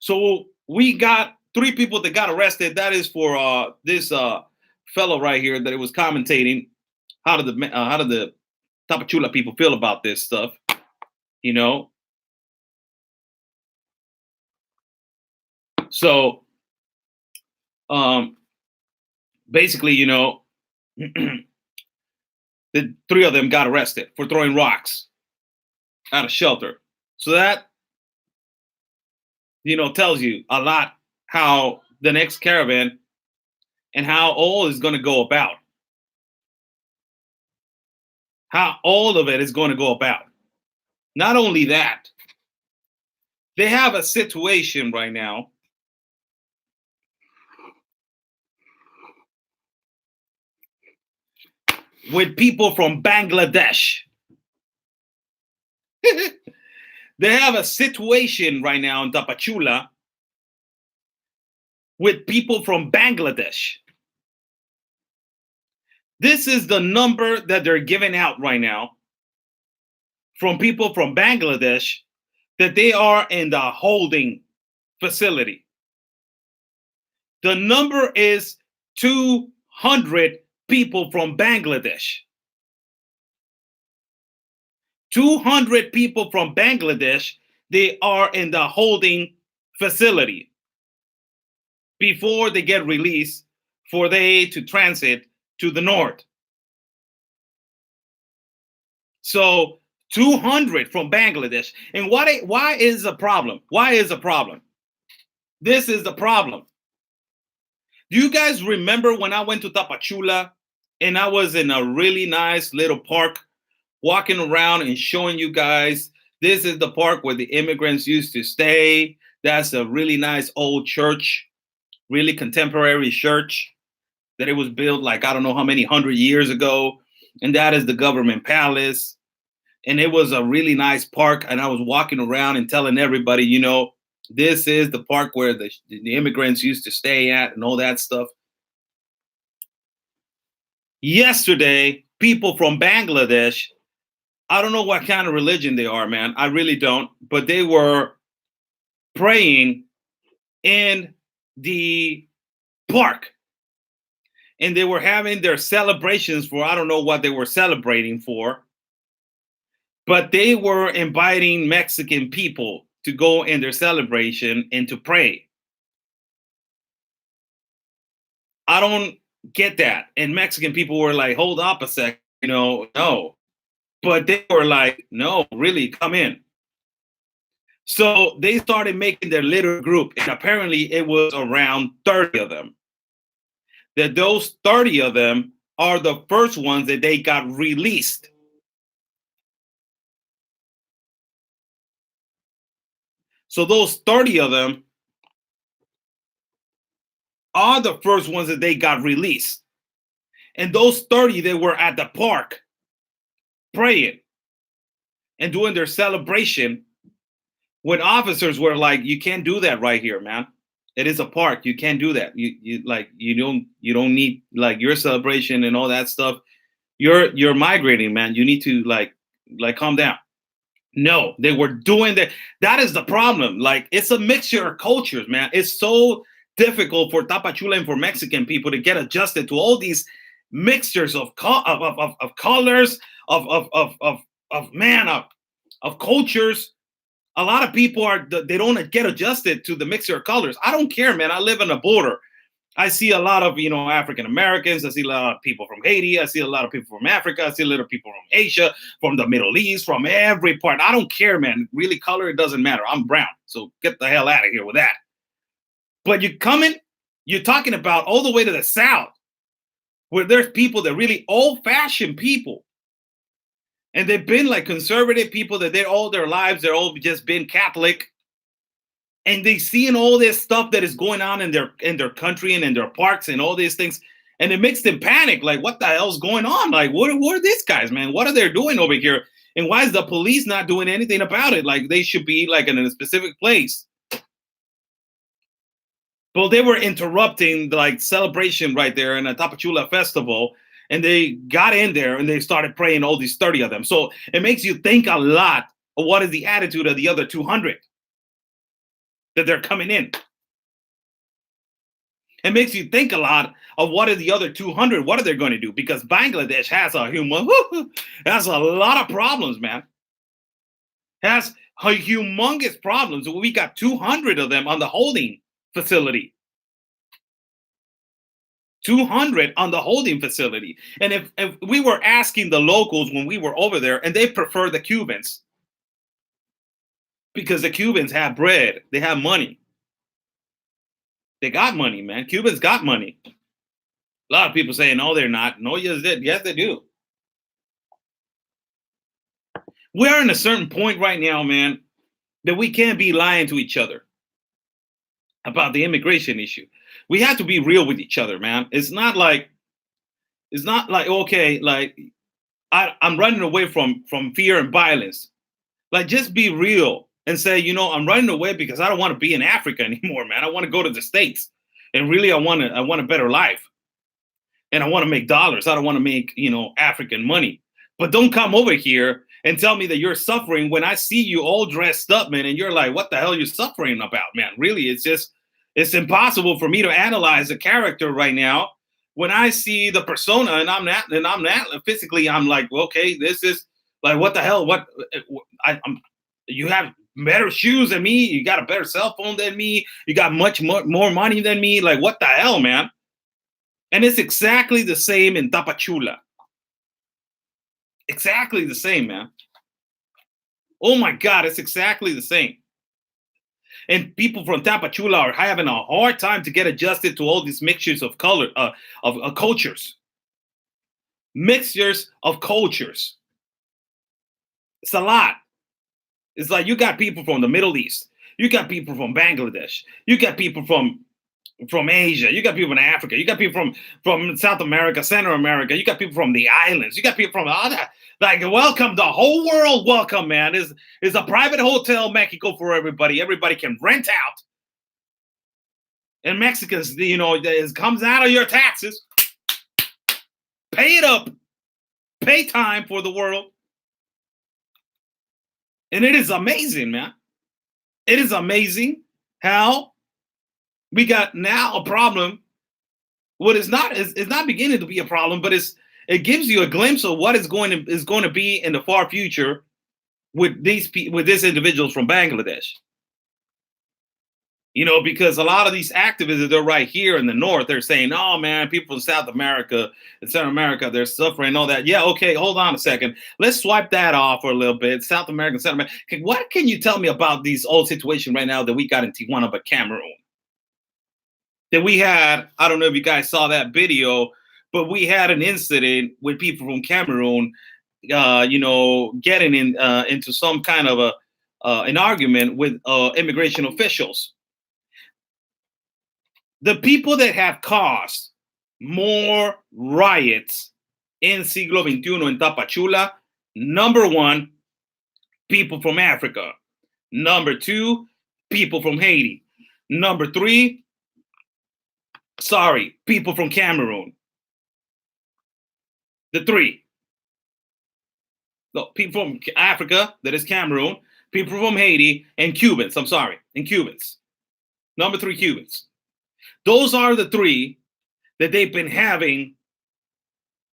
So we got 3 people that got arrested. That is for this fellow right here that it was commentating. How did the Tapachula people feel about this stuff? So um, basically, the three of them got arrested for throwing rocks at a shelter. So that tells you a lot how the next caravan and how all is going to go about. How all of it is going to go about. Not only that, they have a situation right now with people from Bangladesh. They have a situation right now in Tapachula with people from Bangladesh. This is the number that they're giving out right now from people from Bangladesh that they are in the holding facility. The number is 200 people from Bangladesh. 200 people from Bangladesh, they are in the holding facility before they get released for they to transit to the north. So 200 from Bangladesh. And why is a problem? Why is a problem? This is the problem. Do you guys remember when I went to Tapachula and I was in a really nice little park walking around and showing you guys this is the park where the immigrants used to stay. That's a really nice old church, really contemporary church that it was built like I don't know how many 100 years ago. And that is the government palace. And it was a really nice park. And I was walking around and telling everybody, this is the park where the immigrants used to stay at and all that stuff. Yesterday, people from Bangladesh, I don't know what kind of religion they are, man. I really don't. But they were praying in the park. And they were having their celebrations for, I don't know what they were celebrating for. But they were inviting Mexican people to go in their celebration and to pray. I don't get that. And Mexican people were like, hold up a sec, no. But they were like, no, really, come in. So they started making their little group. And apparently it was around 30 of them. That those 30 of them are the first ones that they got released. So those 30 of them are the first ones that they got released. And those 30, they were at the park praying and doing their celebration when officers were like, you can't do that right here, man. It is a park. You can't do that. You don't need like your celebration and all that stuff. You're migrating, man. You need to like calm down. No, they were doing that. That is the problem. Like, it's a mixture of cultures, man. It's so difficult for Tapachula and for Mexican people to get adjusted to all these mixtures of colors, of cultures. A lot of people they don't get adjusted to the mixture of colors. I don't care, man. I live on the border. I see a lot of, African Americans. I see a lot of people from Haiti. I see a lot of people from Africa. I see a lot of people from Asia, from the Middle East, from every part. I don't care, man. Really, color, it doesn't matter. I'm brown. So get the hell out of here with that. But you're talking about all the way to the South, where there's people that really old-fashioned people. And they've been like conservative people that they're all their lives, they're all just been Catholic. And they seeing all this stuff that is going on in their country and in their parks and all these things. And it makes them panic. Like, what the hell's going on? Like, what are these guys, man? What are they doing over here? And why is the police not doing anything about it? Like, they should be like in a specific place. Well, they were interrupting the like celebration right there in a Tapachula festival. And they got in there and they started praying, all these 30 of them. So it makes you think a lot of what is the attitude of the other 200 that they're coming in. It makes you think a lot of what are the other 200, what are they going to do? Because Bangladesh has has a lot of problems, man. Has humongous problems. We got 200 of them on the holding facility. 200 on the holding facility. And if we were asking the locals when we were over there, and they prefer the Cubans because the Cubans have bread, they have money, they got money, man. Cubans got money. A lot of people saying, no, they're not. No, yes, they do. We're in a certain point right now, man, that we can't be lying to each other about the immigration issue. We have to be real with each other, man. It's not like okay, like I'm running away from fear and violence. Like just be real and say, I'm running away because I don't want to be in Africa anymore, man. I want to go to the States. And really I want a better life. And I want to make dollars. I don't want to make, African money. But don't come over here and tell me that you're suffering when I see you all dressed up, man, and you're like, what the hell are you suffering about, man? Really, it's impossible for me to analyze a character right now when I see the persona and I'm not physically. I'm like, okay, this is like, what the hell? You have better shoes than me. You got a better cell phone than me. You got much more money than me. Like, what the hell, man? And it's exactly the same in Tapachula. Exactly the same, man. Oh my God, it's exactly the same. And people from Tapachula are having a hard time to get adjusted to all these mixtures of color, of cultures. Mixtures of cultures. It's a lot. It's like you got people from the Middle East. You got people from Bangladesh. You got people from Asia. You got people in Africa. You got people from South America, Central America. You got people from the islands. You got people from all that. Like, welcome, the whole world. Welcome, man. Is a private hotel Mexico for everybody. Everybody can rent out. And Mexicans, it comes out of your taxes. Pay it up. Pay time for the world. And it is amazing, man. It is amazing how we got now a problem. What is not is not beginning to be a problem, but it gives you a glimpse of what is going to be in the far future with these individuals from Bangladesh. Because a lot of these activists, they're right here in the north. They're saying, "Oh man, people from South America and Central America, they're suffering and all that." Yeah, okay, hold on a second. Let's swipe that off for a little bit. South America, Central America. What can you tell me about these old situation right now that we got in Tijuana, but Cameroon? That we had, I don't know if you guys saw that video, but we had an incident with people from Cameroon, getting into some kind of an argument with immigration officials. The people that have caused more riots in Siglo XXI in Tapachula, number one, people from Africa. Number two, people from Haiti. Number three, people from Cameroon. The three. No, people from Africa, that is Cameroon, people from Haiti, and Cubans. And Cubans. Number three, Cubans. Those are the three that they've been having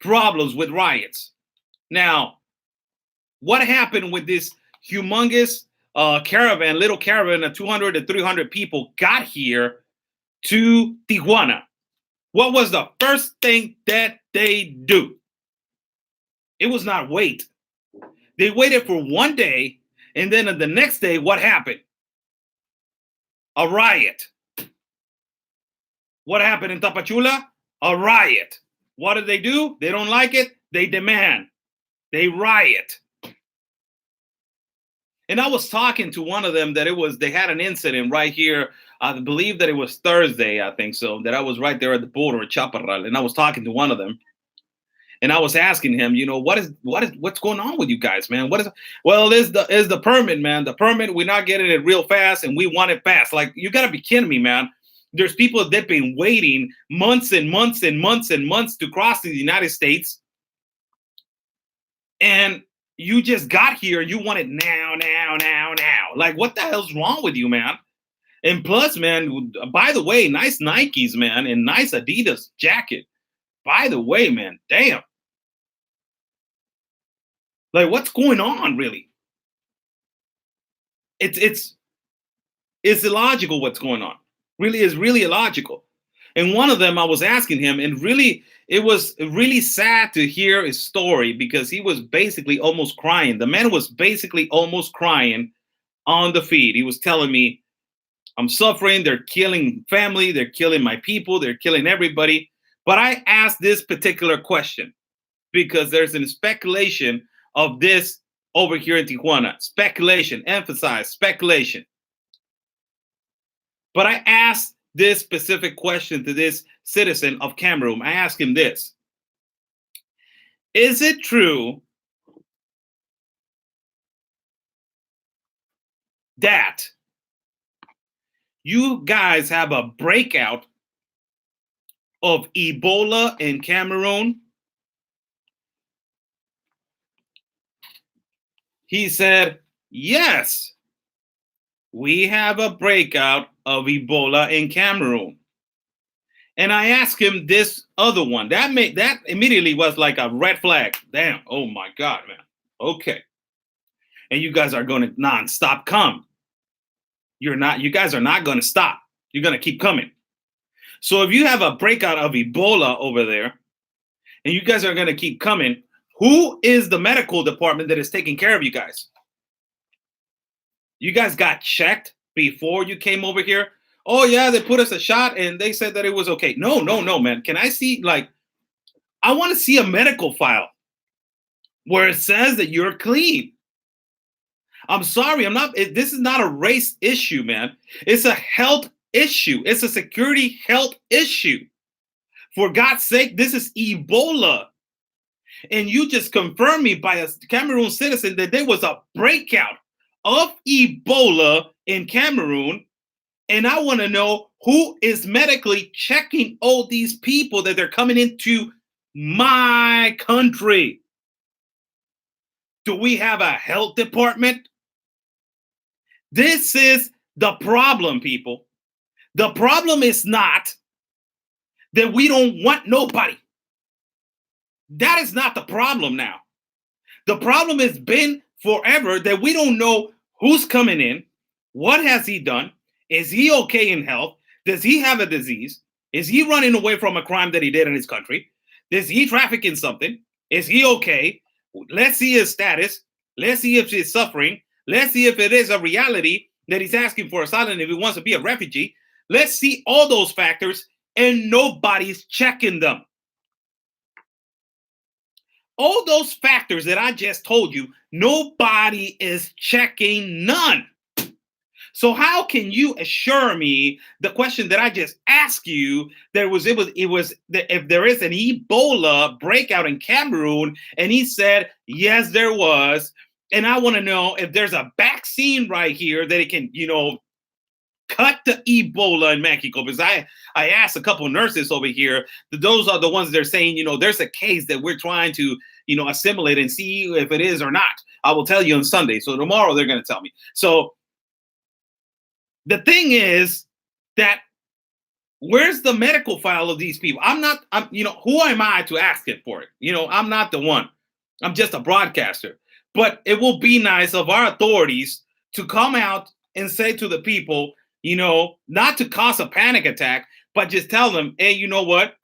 problems with riots. Now, what happened with this humongous little caravan of 200 to 300 people got here to Tijuana? What was the first thing that they do? It was not wait. They waited for one day, and then the next day, what happened? A riot. What happened in Tapachula? A riot. What did they do? They don't like it. They demand. They riot. And I was talking to one of them that they had an incident right here. I believe that it was Thursday, I think so, that I was right there at the border at Chaparral. And I was talking to one of them. And I was asking him, what's going on with you guys, man? Well, is the permit, man. The permit, we're not getting it real fast, and we want it fast. Like, you gotta be kidding me, man. There's people that have been waiting months and months and months and months to cross the United States. And you just got here. You want it now. Like, what the hell's wrong with you, man? And plus, man, by the way, nice Nikes, man, and nice Adidas jacket. By the way, man, damn. Like, what's going on, really? It's illogical what's going on. Really is really illogical. And one of them I was asking him, and really it was really sad to hear his story because he was basically almost crying. The man was basically almost crying on the feed. He was telling me, I'm suffering, they're killing family, they're killing my people, they're killing everybody. But I asked this particular question because there's a speculation of this over here in Tijuana. Speculation, emphasize speculation. But I asked this specific question to this citizen of Cameroon. I asked him this. Is it true that you guys have a breakout of Ebola in Cameroon? He said, yes, we have a breakout of Ebola in Cameroon. And I asked him this other one. That immediately was like a red flag. Damn. Oh my God, man. Okay. And you guys are going to non-stop come. You guys are not going to stop. You're going to keep coming. So if you have a breakout of Ebola over there, and you guys are going to keep coming, who is the medical department that is taking care of you guys? You guys got checked before you came over here? Oh yeah, they put us a shot and they said that it was okay. No, man. Can I see, I want to see a medical file where it says that you're clean. I'm sorry, this is not a race issue, man. It's a health issue. It's a security health issue. For God's sake, this is Ebola. And you just confirmed me by a Cameroon citizen that there was a breakout of Ebola in Cameroon. And I want to know who is medically checking all these people that they're coming into my country. Do we have a health department? This is the problem, people. The problem is not that we don't want nobody. That is not the problem now. The problem has been forever that we don't know who's coming in. What has he done? Is he okay in health? Does he have a disease? Is he running away from a crime that he did in his country? Is he trafficking something? Is he okay? Let's see his status. Let's see if he's suffering. Let's see if it is a reality that he's asking for asylum, if he wants to be a refugee. Let's see all those factors, and nobody's checking them. All those factors that I just told you, nobody is checking, none. So how can you assure me the question that I just asked you, if there is an Ebola breakout in Cameroon? And he said, yes, there was. And I want to know if there's a vaccine right here that it can, cut the Ebola in Mexico. Because I asked a couple of nurses over here, those are the ones that are saying, there's a case that we're trying to, assimilate and see if it is or not. I will tell you on Sunday. So tomorrow they're going to tell me. So the thing is that where's the medical file of these people? Who am I to ask it for it? I'm not the one. I'm just a broadcaster. But it will be nice of our authorities to come out and say to the people, not to cause a panic attack, but just tell them, hey, you know what?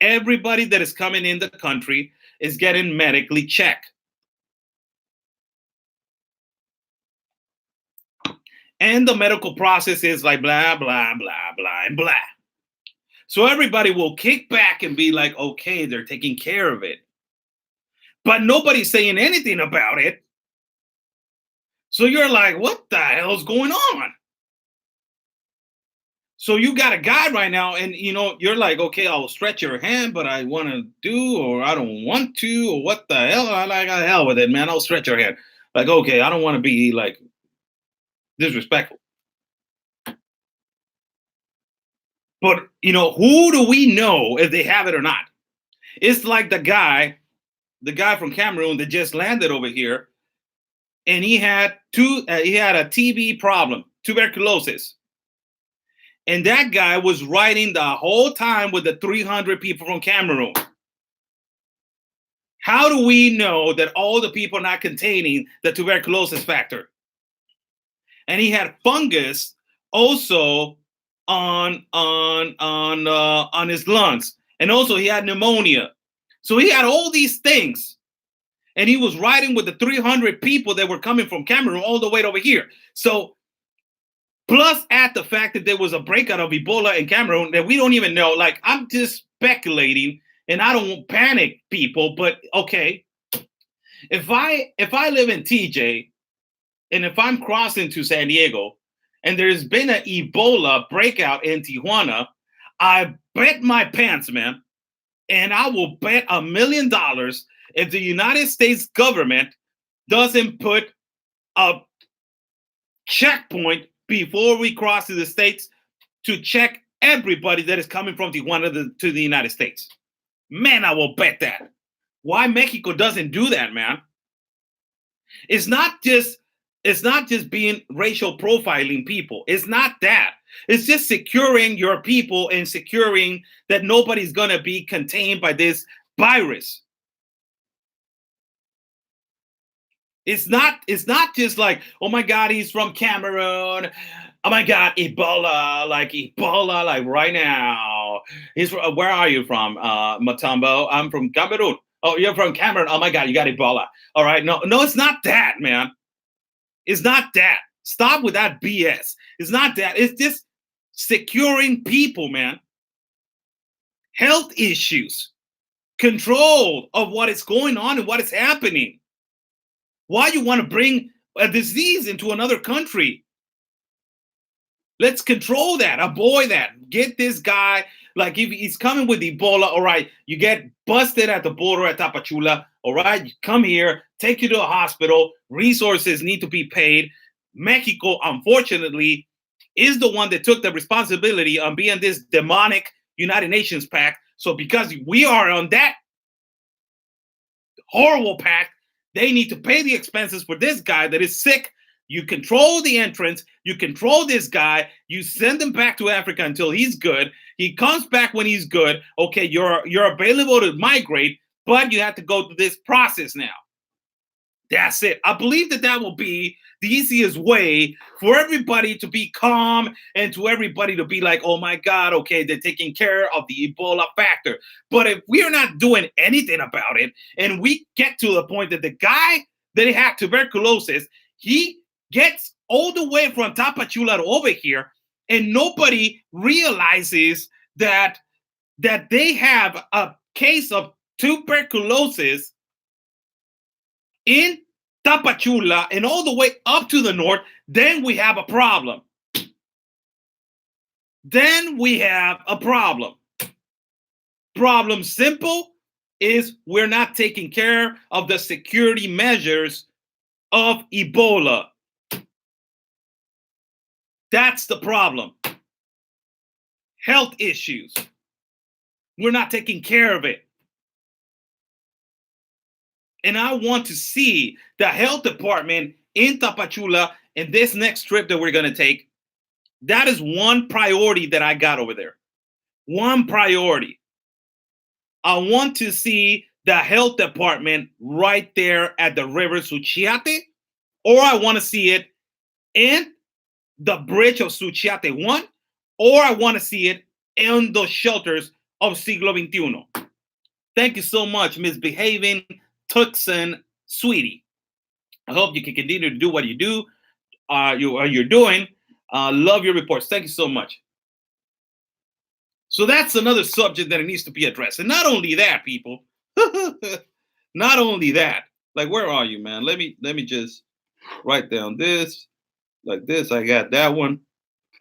Everybody that is coming in the country is getting medically checked. And the medical process is like blah, blah, blah, blah, and blah. So everybody will kick back and be like, okay, they're taking care of it. But nobody's saying anything about it. So you're like, what the hell is going on? So you got a guy right now and, you're like, okay, I'll stretch your hand, but I want to do, or I don't want to, or what the hell? I like, the hell with it, man. I'll stretch your hand. Like, okay, I don't want to be like disrespectful. But, who do we know if they have it or not? It's like the guy from Cameroon that just landed over here, and he had a TB problem, tuberculosis. And that guy was riding the whole time with the 300 people from Cameroon. How do we know that all the people are not containing the tuberculosis factor? And he had fungus also on his lungs, and also he had pneumonia. So he had all these things, and he was riding with the 300 people that were coming from Cameroon all the way over here. So plus add the fact that there was a breakout of Ebola in Cameroon that we don't even know. Like, I'm just speculating, and I don't panic people, but okay, if I live in TJ, and if I'm crossing to San Diego, and there's been an Ebola breakout in Tijuana, I bet my pants, man, and I will bet $1 million if the United States government doesn't put a checkpoint before we cross to the States to check everybody that is coming from Tijuana to the United States. Man, I will bet that. Why Mexico doesn't do that, man? It's not just being racial profiling people. It's not that. It's just securing your people and securing that nobody's going to be contained by this virus. It's not just like, oh my God, he's from Cameroon. Oh my God, Ebola, like right now. Where are you from, Matumbo? I'm from Cameroon. Oh, you're from Cameroon. Oh my God, you got Ebola. All right. No, it's not that, man. It's not that. Stop with that BS. It's not that. It's just securing people, man. Health issues, control of what is going on and what is happening. Why you want to bring a disease into another country? Let's control that, avoid that. Get this guy, like if he's coming with Ebola, all right, you get busted at the border at Tapachula, all right, you come here, take you to a hospital, resources need to be paid. Mexico, unfortunately, is the one that took the responsibility on being this demonic United Nations pact. So because we are on that horrible pact, they need to pay the expenses for this guy that is sick. You control the entrance. You control this guy. You send him back to Africa until he's good. He comes back when he's good. Okay, you're available to migrate, but you have to go through this process now. That's it. I believe that will be the easiest way for everybody to be calm and to everybody to be like, oh my God, okay, they're taking care of the Ebola factor. But if we're not doing anything about it, and we get to the point that the guy that had tuberculosis, he gets all the way from Tapachula over here, and nobody realizes that they have a case of tuberculosis in Tapachula and all the way up to the north, then we have a problem. Then we have a problem. Problem simple is we're not taking care of the security measures of Ebola. That's the problem. Health issues. We're not taking care of it. And I want to see the health department in Tapachula in this next trip that we're going to take. That is one priority that I got over there. One priority. I want to see the health department right there at the river Suchiate, or I want to see it in the bridge of Suchiate 1, or I want to see it in the shelters of Siglo XXI. Thank you so much, Misbehaving Tucson Sweetie. I hope you can continue to do what you do. You're doing. Love your reports. Thank you so much. So that's another subject that needs to be addressed. And not only that, people. Not only that. Like, where are you, man? Let me just write down this. Like this. I got that one.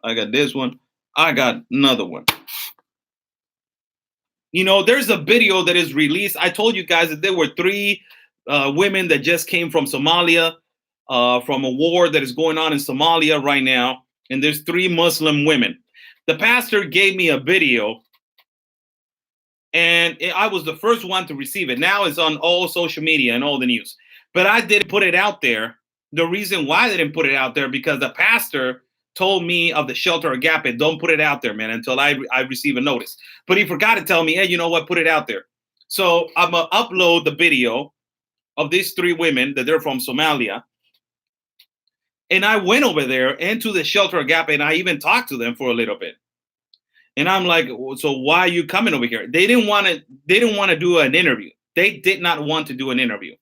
I got this one. I got another one. You know, there's a video that is released. I told you guys that there were 3 women that just came from Somalia, from a war that is going on in Somalia right now. And there's 3 Muslim women. The pastor gave me a video, and I was the first one to receive it. Now it's on all social media and all the news. But I didn't put it out there. The reason why I didn't put it out there, because the pastor told me of the shelter agape, don't put it out there, man, until I receive a notice. But he forgot to tell me, hey, you know what, put it out there. So I'm going to upload the video of these 3 women that they're from Somalia. And I went over there into the shelter agape, and I even talked to them for a little bit. And I'm like, so why are you coming over here? They didn't want to. They didn't want to do an interview. They did not want to do an interview.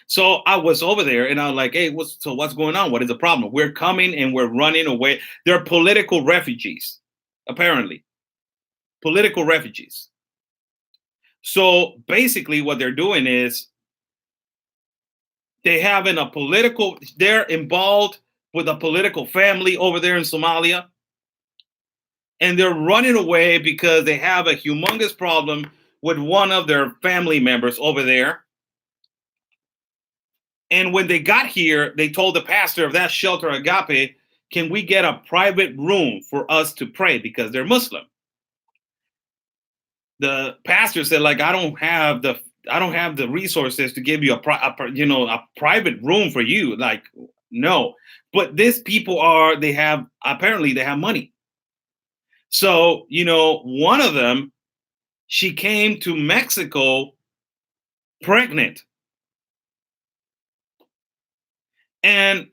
So I was over there, and I was like, hey, what's going on? What is the problem? We're coming and we're running away. They're political refugees, apparently, political refugees. So basically, what they're doing is they having a political. They're involved with a political family over there in Somalia, and they're running away because they have a humongous problem with one of their family members over there. And when they got here, they told the pastor of that shelter, Agape, can we get a private room for us to pray because they're Muslim? The pastor said, like, I don't have the resources to give you a private room for you. Like, no. But these people they have money. So, one of them, she came to Mexico pregnant. And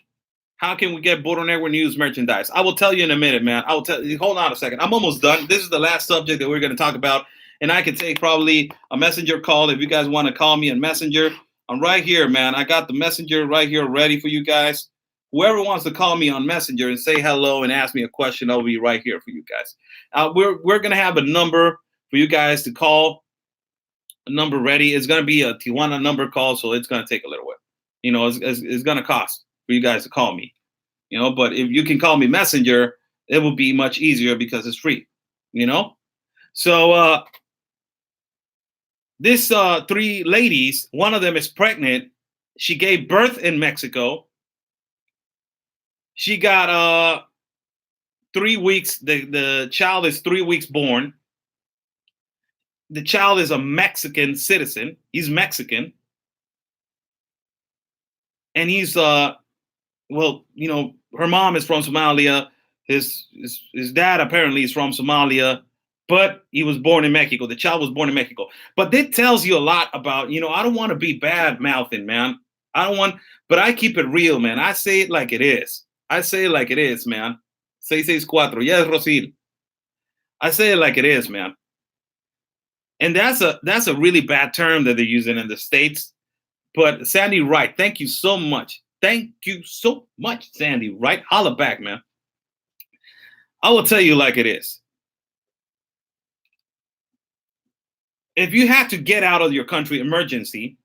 how can we get Border Network News merchandise? I will tell you in a minute, man. I will tell you. Hold on a second. I'm almost done. This is the last subject that we're going to talk about. And I can take probably a messenger call if you guys want to call me on Messenger. I'm right here, man. I got the messenger right here ready for you guys. Whoever wants to call me on Messenger and say hello and ask me a question, I'll be right here for you guys. We're going to have a number for you guys to call. A number ready. It's going to be a Tijuana number call, so it's going to take a little while. It's going to cost for you guys to call me. But if you can call me Messenger, it will be much easier because it's free. So this 3 ladies, one of them is pregnant. She gave birth in Mexico. She got 3 weeks. The child is 3 weeks born. The child is a Mexican citizen. He's Mexican. And he's her mom is from Somalia. His dad apparently is from Somalia, but he was born in Mexico. The child was born in Mexico. But that tells you a lot about, I don't want to be bad mouthing, man. But I keep it real, man. I say it like it is. I say it like it is, man. 664. Yes, Rosil. I say it like it is, man. And that's a really bad term that they're using in the States. But Sandy Wright, thank you so much. Thank you so much, Sandy Wright. Holla back, man. I will tell you like it is. If you had to get out of your country emergency,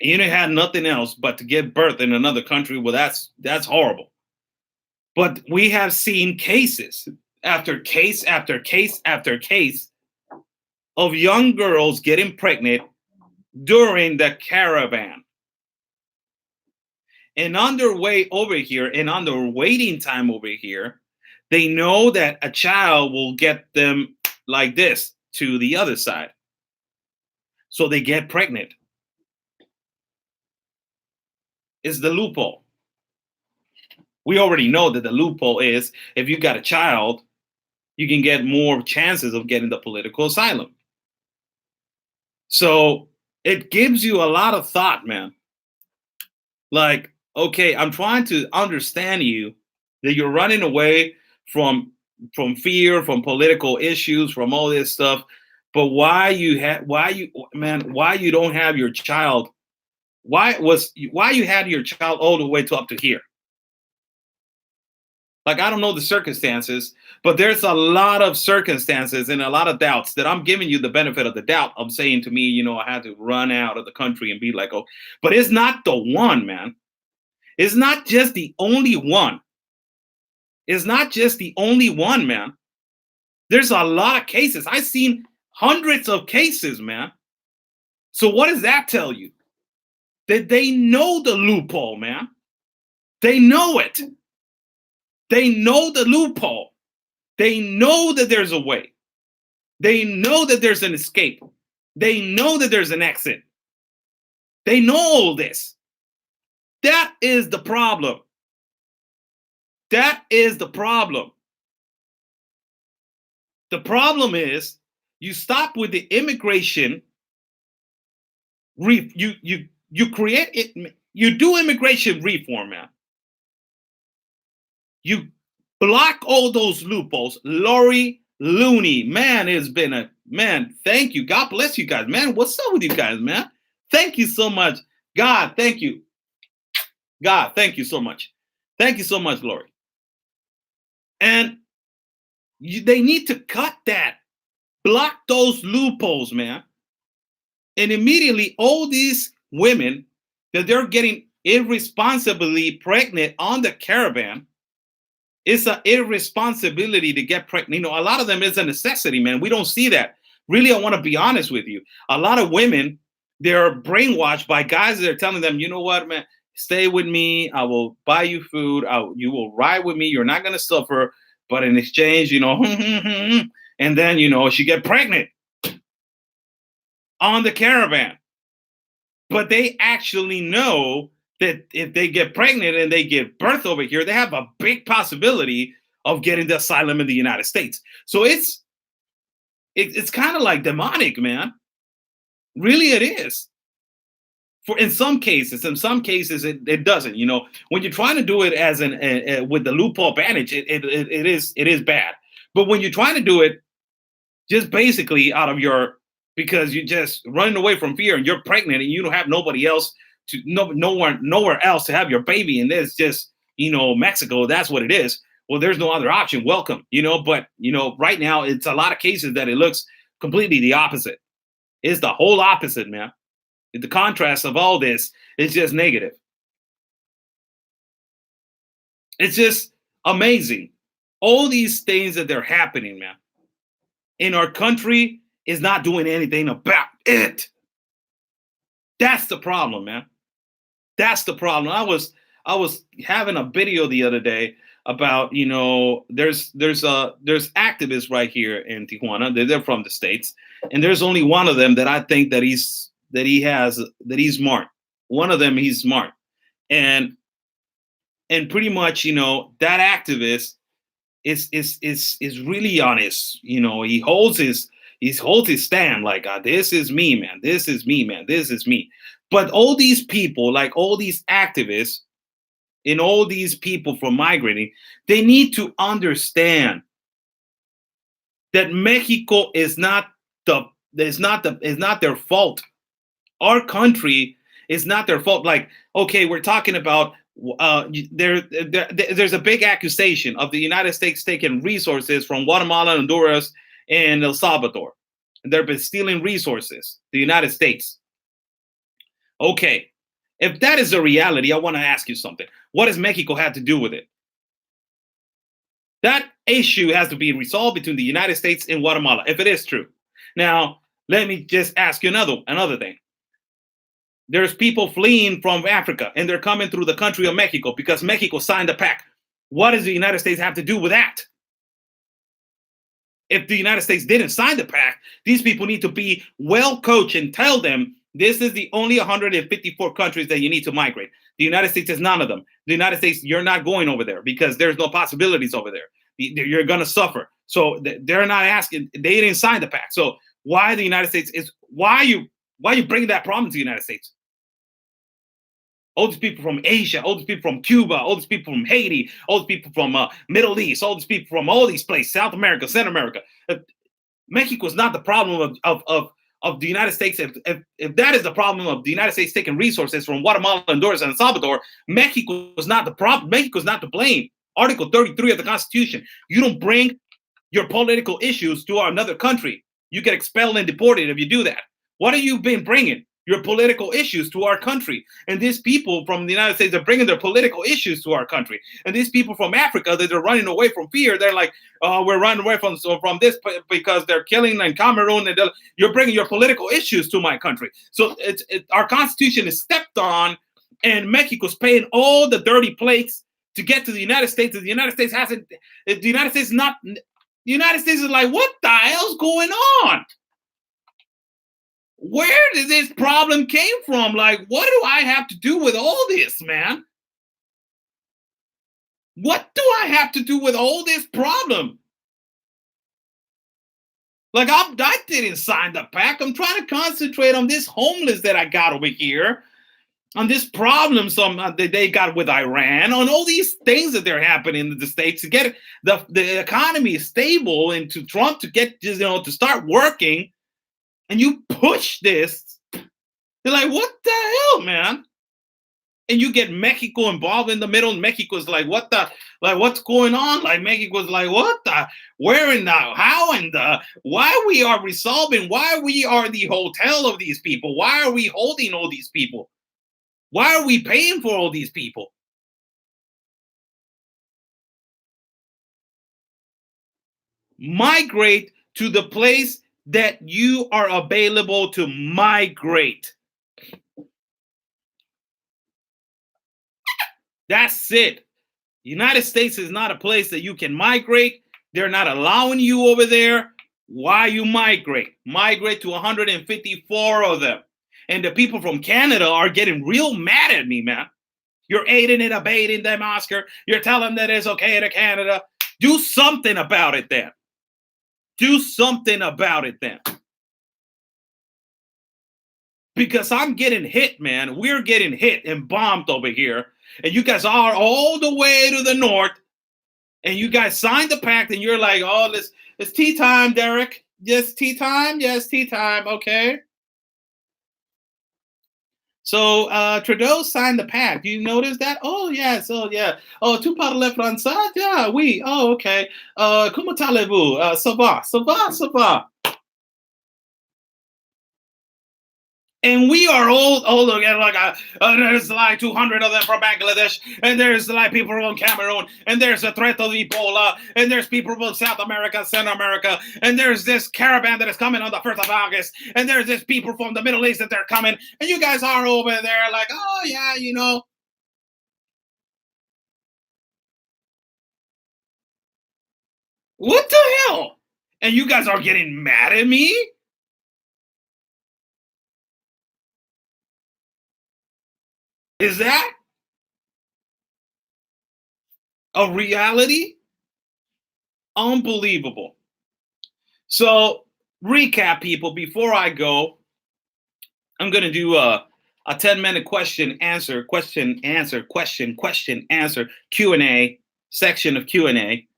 and you had nothing else but to give birth in another country, well, that's horrible. But we have seen cases after case after case after case of young girls getting pregnant during the caravan. And on their way over here and on their waiting time over here, they know that a child will get them like this to the other side. So they get pregnant. It's the loophole. We already know that the loophole is if you got a child, you can get more chances of getting the political asylum. So it gives you a lot of thought, man. Like, okay, I'm trying to understand you that you're running away from fear, from political issues, from all this stuff. But why you don't have your child? Why you had your child all the way to up to here? Like, I don't know the circumstances, but there's a lot of circumstances and a lot of doubts that I'm giving you the benefit of the doubt. I'm saying to me, I had to run out of the country and be like, oh, but it's not the one, man. It's not just the only one. It's not just the only one, man. There's a lot of cases. I've seen hundreds of cases, man. So what does that tell you? That they know the loophole, man. They know it. They know the loophole. They know that there's a way. They know that there's an escape. They know that there's an exit. They know all this. That is the problem. That is the problem. The problem is you stop with the immigration. You create it. You do immigration reform, man. Block all those loopholes. Lori Looney, man, it's been a man. Thank you. God bless you guys, man. What's up with you guys, man? Thank you so much. God, thank you. God, thank you so much. Thank you so much, Lori. And they need to cut that. Block those loopholes, man. And immediately, all these women that they're getting irresponsibly pregnant on the caravan, it's an irresponsibility to get pregnant. You know, a lot of them is a necessity, man. We don't see that. Really, I want to be honest with you. A lot of women, they're brainwashed by guys that are telling them, you know what, man, stay with me. I will buy you food. You will ride with me. You're not going to suffer. But in exchange, you know, and then, you know, she get pregnant on the caravan. But they actually know that if they get pregnant and they give birth over here, they have a big possibility of getting the asylum in the United States. So it's kind of like demonic, man. Really, it is. For in some cases, it doesn't. You know, when you're trying to do it as with the loophole advantage, it is bad. But when you're trying to do it just basically out of your because you're just running away from fear and you're pregnant and you don't have nobody else to nowhere else to have your baby, and there's just, you know, Mexico, that's what it is. Well, there's no other option. Welcome, you know. But you know, right now it's a lot of cases that it looks completely the opposite. It's the whole opposite, man. The contrast of all this is just negative. It's just amazing. All these things that they're happening, man. In our country is not doing anything about it. That's the problem, man. That's the problem. I was having a video the other day about, you know, there's activists right here in Tijuana. They're from the States, and there's only one of them that I think that he's smart. One of them, he's smart, and pretty much, you know, that activist is really honest. You know, he holds his stand like, this is me, man. This is me, man. This is me. But all these people, like all these activists and all these people from migrating, they need to understand that Mexico is not their fault. Our country is not their fault. Like, okay, we're talking about there's a big accusation of the United States taking resources from Guatemala, Honduras, and El Salvador. They've been stealing resources, the United States. Okay, if that is a reality, I want to ask you something. What does Mexico have to do with it? That issue has to be resolved between the United States and Guatemala, if it is true. Now, let me just ask you another thing. There's people fleeing from Africa, and they're coming through the country of Mexico because Mexico signed the pact. What does the United States have to do with that? If the United States didn't sign the pact, these people need to be well coached and tell them this is the only 154 countries that you need to migrate. The United States is none of them. The United States, you're not going over there because there's no possibilities over there. You're going to suffer. So they're not asking. They didn't sign the pact. So why the United States is why you bringing that problem to the United States? All these people from Asia, all these people from Cuba, all these people from Haiti, all these people from Middle East, all these people from all these places, South America, Central America. Mexico is not the problem of the United States. If that is the problem of the United States taking resources from Guatemala, Honduras, and El Salvador, Mexico is not the problem. Mexico is not to blame. Article 33 of the Constitution. You don't bring your political issues to another country. You get expelled and deported if you do that. What have you been bringing? Your political issues to our country. And these people from the United States are bringing their political issues to our country. And these people from Africa that are running away from fear, they're like, oh, we're running away from this because they're killing in Cameroon. And you're bringing your political issues to my country. So our Constitution is stepped on, and Mexico's paying all the dirty plates to get to the United States. The United States hasn't. The United States is not. The United States is like, what the hell's going on? Where did this problem came from? Like, what do I have to do with all this, man? What do I have to do with all this problem? Like, I didn't sign the pact. I'm trying to concentrate on this homeless that I got over here. on this problem that they got with Iran, on all these things that they're happening in the states to get the economy stable and to Trump to get to start working, and you push this. They're like, what the hell, man? And you get Mexico involved in the middle. And Mexico's like, what the, like, what's going on? Like, Mexico's like, what the, where and the, how and the, why we are resolving, why we are the hotel of these people, why are we holding all these people, why are we paying for all these people? Migrate to the place that you are available to migrate. That's it. United States is not a place that you can migrate. They're not allowing you over there. Why you migrate? Migrate to 154 of them. And the people from Canada are getting real mad at me, man. You're aiding and abetting them, Oscar. You're telling them that it's okay to Canada. Do something about it then. Do something about it then. Because I'm getting hit, man. We're getting hit and bombed over here. And you guys are all the way to the north. And you guys signed the pact and you're like, oh, it's tea time, Derek. Yes, tea time. Yes, tea time. Okay. So Trudeau signed the pact. You notice that? Oh, yes. Oh, yeah. Oh, tu parles français? Yeah, oui. Oh, okay. Comment allez-vous? Ça va, ça va, ça va. And we are all look at like there's like 200 of them from Bangladesh, and there's like people from Cameroon, and there's a threat of Ebola, and there's people from South America, Central America, and there's this caravan that is coming on the 1st of August, and there's this people from the Middle East that they're coming, and you guys are over there like, oh yeah, you know. What the hell? And you guys are getting mad at me? Is that a reality? Unbelievable. So, recap, people, before I go, I'm going to do a 10-minute question, answer, Q&A, section of Q&A.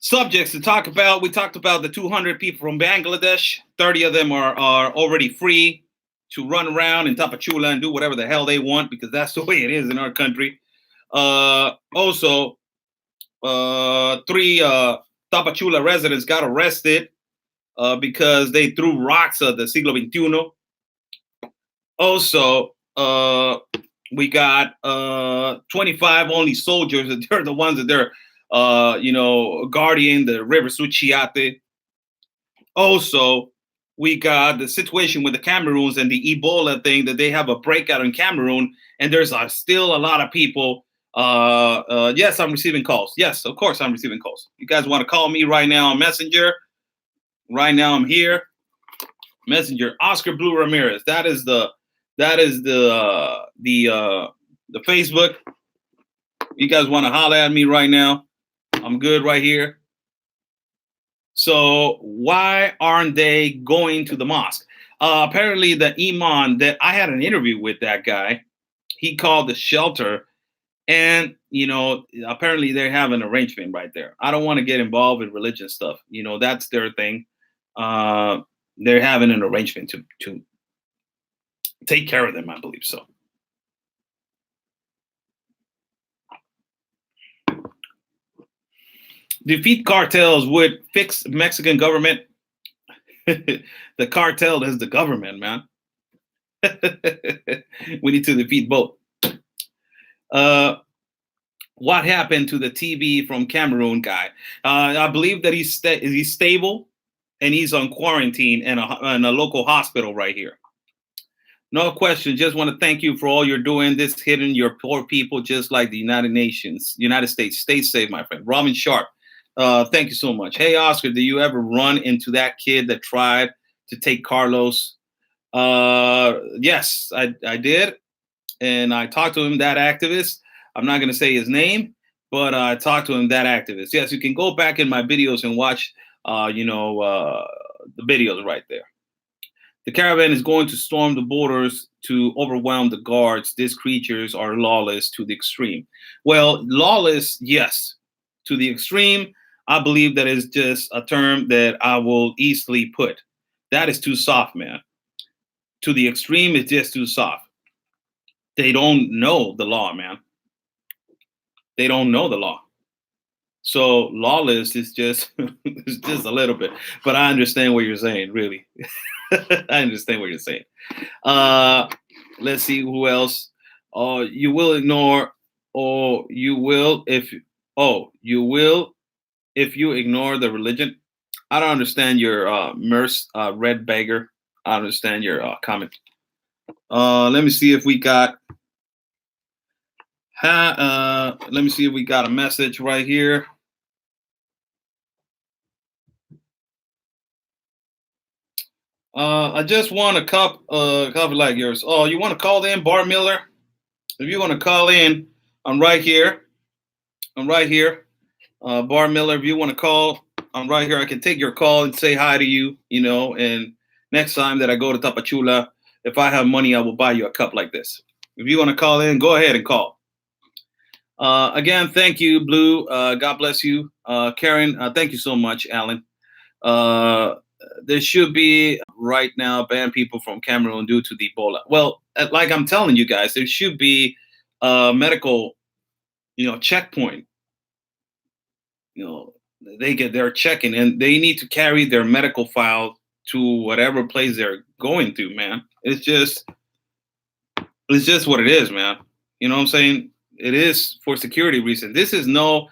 Subjects to talk about. We talked about the 200 people from Bangladesh. 30 of them are already free to run around in Tapachula and do whatever the hell they want, because that's the way it is in our country. Also, 3 Tapachula residents got arrested because they threw rocks at the Siglo XXI. Also, we got 25 only soldiers. They're the ones that they're guarding the River Suchiate. Also, we got the situation with the Cameroons and the Ebola thing, that they have a breakout in Cameroon, and there's still a lot of people. Yes, I'm receiving calls. Yes, of course I'm receiving calls. You guys want to call me right now on Messenger? Right now I'm here. Messenger, Oscar Blue Ramirez. That is the Facebook. You guys want to holler at me right now? I'm good right here. So why aren't they going to the mosque? Apparently the imam that I had an interview with, that guy, he called the shelter, and apparently they have an arrangement right there. I don't want to get involved in religion stuff. That's their thing. They're having an arrangement to take care of them, I believe so. Defeat cartels would fix Mexican government. The cartel is the government, man. We need to defeat both. What happened to the TV from Cameroon guy? I believe that he's stable, and he's on quarantine in a local hospital right here. No question. Just want to thank you for all you're doing. This hitting your poor people just like the United States. Stay safe, my friend. Robin Sharp. Thank you so much. Hey, Oscar, do you ever run into that kid that tried to take Carlos? Yes, I did. And I talked to him, that activist. I'm not going to say his name, but I talked to him, that activist. Yes, you can go back in my videos and watch, the videos right there. The caravan is going to storm the borders to overwhelm the guards. These creatures are lawless to the extreme. Well, lawless, yes. To the extreme, I believe that is just a term that I will easily put. That is too soft, man. To the extreme, it's just too soft. They don't know the law, man. They don't know the law. So lawless is just it's just a little bit. But I understand what you're saying, really. I understand what you're saying. Uh, let's see who else. You will ignore, or you will you will if you ignore the religion. I don't understand your red beggar. I understand your comment. Let me see if we got. Let me see if we got a message right here. I just want a copy like yours. Oh, you want to call in, Bart Miller? If you want to call in, I'm right here. I'm right here. Bar Miller, if you want to call, I'm right here. I can take your call and say hi to you, and next time that I go to Tapachula, if I have money, I will buy you a cup like this. If you want to call in, go ahead and call. Again, thank you, Blue. God bless you. Karen, thank you so much, Alan. There should be right now ban people from Cameroon due to the Ebola. Well, like I'm telling you guys, there should be a medical, checkpoint. They're checking and they need to carry their medical file to whatever place they're going to, man. It's just what it is, man. You know what I'm saying? It is for security reasons. This is no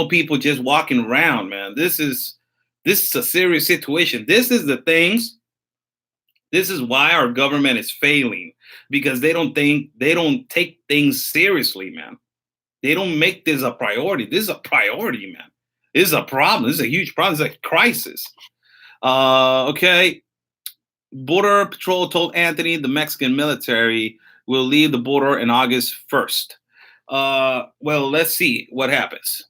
people just walking around, man. This is a serious situation. This is why our government is failing, because they don't take things seriously, man. They don't make this a priority. This is a priority, man. This is a problem. This is a huge problem. It's a crisis. Okay. Border Patrol told Anthony the Mexican military will leave the border in August 1st. Well, let's see what happens.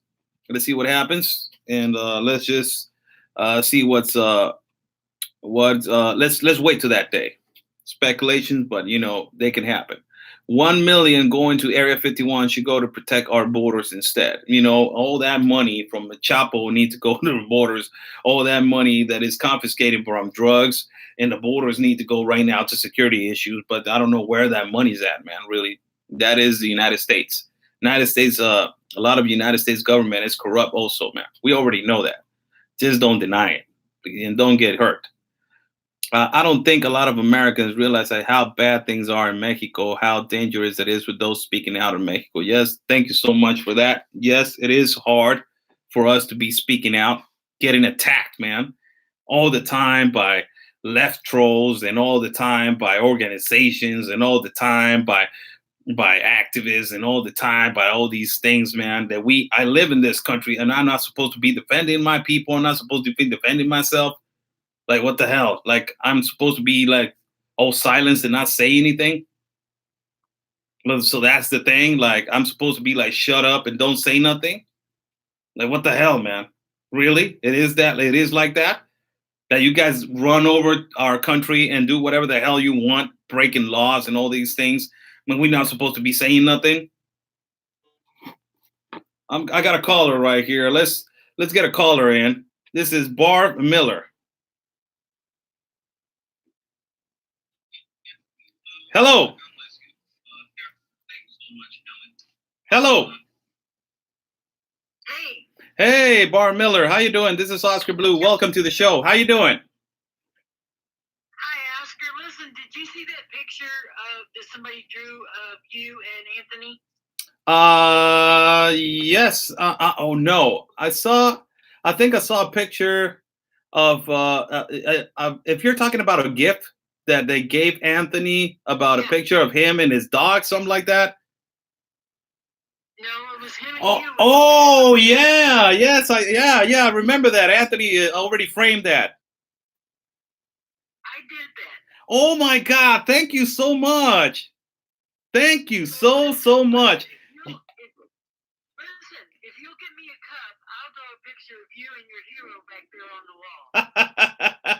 Let's see what happens, and let's just see let's wait till that day. Speculations, but they can happen. 1 million going to Area 51 should go to protect our borders instead. All that money from the Chapo need to go to the borders. All that money that is confiscated from drugs and the borders need to go right now to security issues. But I don't know where that money's at, man. Really, that is the United States. United States. A lot of United States government is corrupt, also, man. We already know that. Just don't deny it and don't get hurt. I don't think a lot of Americans realize how bad things are in Mexico, how dangerous it is with those speaking out in Mexico. Yes, thank you so much for that. Yes, it is hard for us to be speaking out, getting attacked, man, all the time by left trolls and all the time by organizations and all the time by activists and all the time by all these things, man, I live in this country and I'm not supposed to be defending my people. I'm not supposed to be defending myself. Like, what the hell? Like, I'm supposed to be like all silenced and not say anything. So that's the thing. Like, I'm supposed to be like, shut up and don't say nothing. Like, what the hell, man? Really? It is that? It is like that? That you guys run over our country and do whatever the hell you want, breaking laws and all these things when we're not supposed to be saying nothing? I got a caller right here. Let's get a caller in. This is Barb Miller. Hello. Hello. Hey, Bar Miller, how you doing? This is Oscar Blue. Welcome to the show. How you doing? Hi, Oscar. Listen, did you see that picture that somebody drew of you and Anthony? Yes. Oh no, I think I saw a picture of. If you're talking about a gift that they gave Anthony about a picture of him and his dog, something like that. No, it was him and you. Oh yeah, yes, I remember that. Anthony already framed that. I did that. Oh my God! Thank you so much. Thank you so much. Listen, if you'll get me a cup, I'll draw a picture of you and your hero back there on the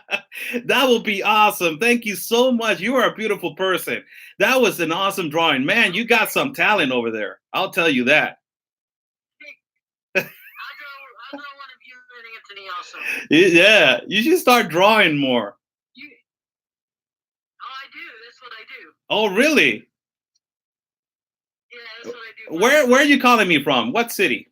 wall. That will be awesome. Thank you so much. You are a beautiful person. That was an awesome drawing. Man, you got some talent over there. I'll tell you that. I'll draw one of you and Anthony also. Yeah, you should start drawing more. You, oh, I do. That's what I do. Oh, really? Yeah, that's what I do. Where are you calling me from? What city?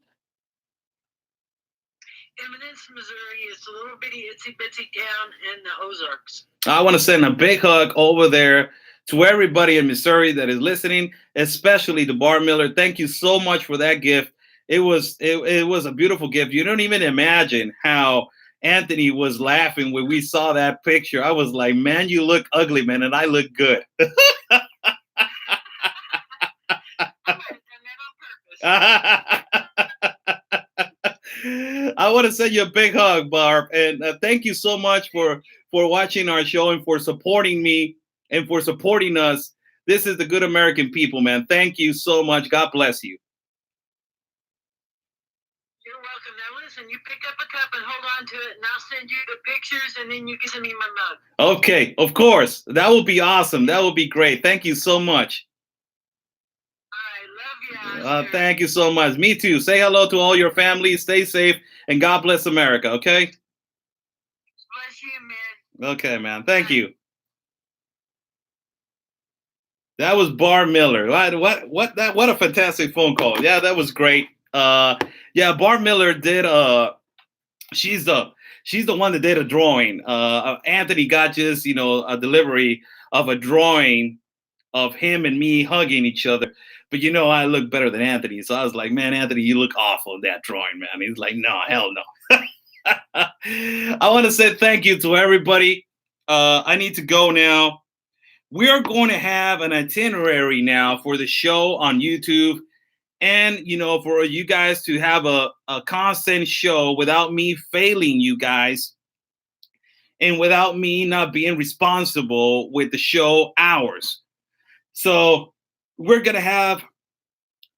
Eminence, Missouri. It's a little bitty, itsy bitsy town in the Ozarks. I want to send a big hug over there to everybody in Missouri that is listening, especially to Bar Miller. Thank you so much for that gift. It was a beautiful gift. You don't even imagine how Anthony was laughing when we saw that picture. I was like, man, you look ugly, man, and I look good. I might have done that on purpose. I want to send you a big hug, Barb, and thank you so much for watching our show and for supporting me and for supporting us. This is the Good American People, man. Thank you so much. God bless you. You're welcome. Now listen, you pick up a cup and hold on to it, and I'll send you the pictures, and then you can send me my mug. Okay, of course. That will be awesome. That will be great. Thank you so much. All right, love you. Thank you so much. Me too. Say hello to all your family. Stay safe, and God bless America. Okay. Bless you, man. Okay, man. Thank you. That was Bar Miller. What a fantastic phone call. Yeah, that was great. Yeah, Bar Miller did she's the one that did a drawing. Anthony got just, a delivery of a drawing of him and me hugging each other. But I look better than Anthony. So I was like, man, Anthony, you look awful in that drawing, man. He's like, no, hell no. I want to say thank you to everybody. I need to go now. We are going to have an itinerary now for the show on YouTube. And, for you guys to have a constant show without me failing you guys and without me not being responsible with the show hours. So we're going to have,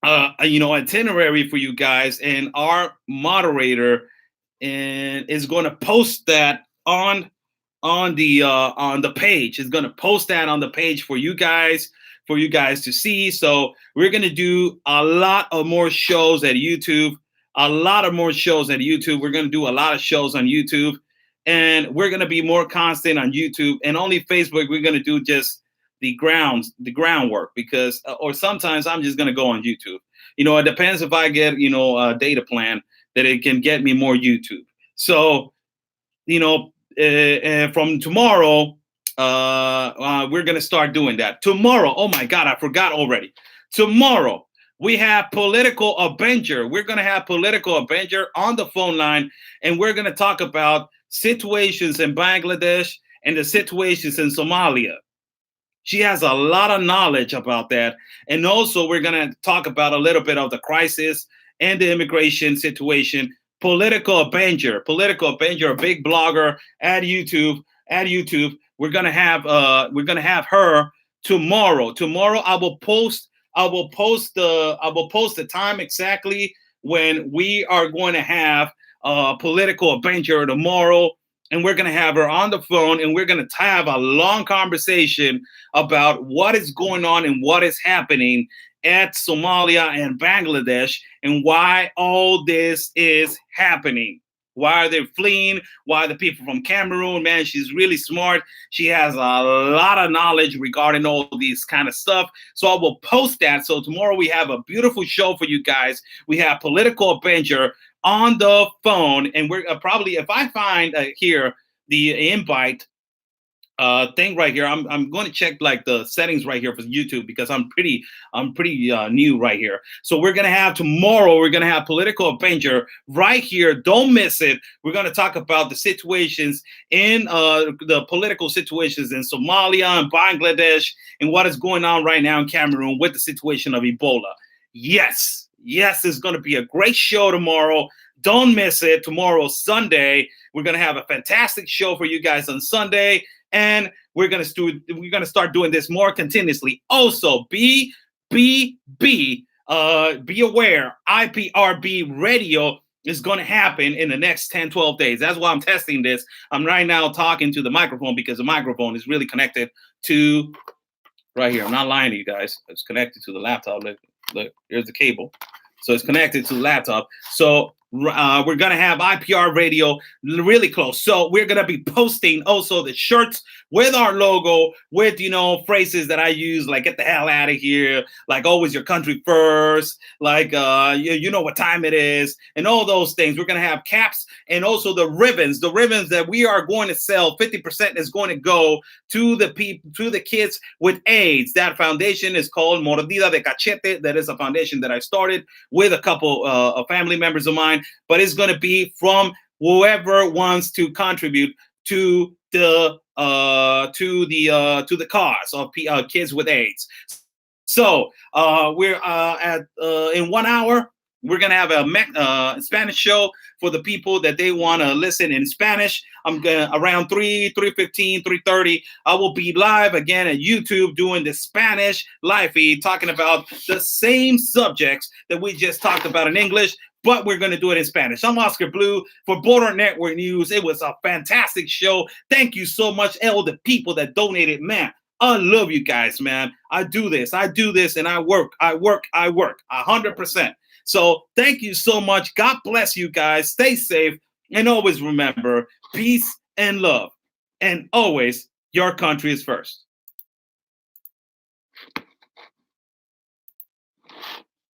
itinerary for you guys, and our moderator is going to post that on the page. Is going to post that on the page for you guys to see. So we're going to do a lot of more shows at YouTube. We're going to do a lot of shows on YouTube, and we're going to be more constant on YouTube, and only Facebook. We're going to do just the groundwork, because or sometimes I'm just going to go on YouTube. It depends if I get, a data plan that it can get me more YouTube. So, from tomorrow, we're going to start doing that. Tomorrow, oh my God, I forgot already. Tomorrow, we have Political Avenger. We're going to have Political Avenger on the phone line, and we're going to talk about situations in Bangladesh and the situations in Somalia. She has a lot of knowledge about that. And also, we're going to talk about a little bit of the crisis and the immigration situation. Political Avenger, a big blogger at YouTube. We're gonna have her tomorrow. Tomorrow, I will post the time exactly when we are going to have Political Avenger tomorrow. And we're going to have her on the phone, and we're going to have a long conversation about what is going on and what is happening at Somalia and Bangladesh, and why all this is happening. Why are they fleeing? Why the people from Cameroon? Man, she's really smart. She has a lot of knowledge regarding all these kind of stuff. So I will post that. So tomorrow we have a beautiful show for you guys. We have Political Avenger on the phone, and we're probably, if I find here the invite thing right here, I'm going to check like the settings right here for YouTube, because I'm pretty new right here. So we're going to have tomorrow, we're going to have Political Avenger right here. Don't miss it. We're going to talk about the situations in the political situations in Somalia and Bangladesh, and what is going on right now in Cameroon with the situation of Ebola. Yes, it's going to be a great show tomorrow. Don't miss it. Tomorrow, Sunday, we're going to have a fantastic show for you guys on Sunday, and we're going to start doing this more continuously. Also, be aware. IPRB Radio is going to happen in the next 10, 12 days. That's why I'm testing this. I'm right now talking to the microphone because the microphone is really connected to right here. I'm not lying to you guys. It's connected to the laptop. Look, here's the cable. So it's connected to the laptop. So we're going to have IPR radio really close. So we're going to be posting also the shirts with our logo, with, phrases that I use, like get the hell out of here, like always your country first, like, you know what time it is, and all those things. We're going to have caps and also the ribbons that we are going to sell. 50% is going to go to the people, to the kids with AIDS. That foundation is called Mordida de Cachete. That is a foundation that I started with a couple of family members of mine, but it's going to be from whoever wants to contribute to the cause of kids with AIDS. So we're at in 1 hour. We're gonna have a Spanish show for the people that they want to listen in Spanish. I'm gonna around 3:15, 3:30. I will be live again at YouTube doing the Spanish live feed, talking about the same subjects that we just talked about in English, but we're going to do it in Spanish. I'm Oscar Blue for Border Network News. It was a fantastic show. Thank you so much, all the people that donated. Man, I love you guys, man. I do this, and I work 100%. So thank you so much. God bless you guys. Stay safe. And always remember, peace and love. And always, your country is first.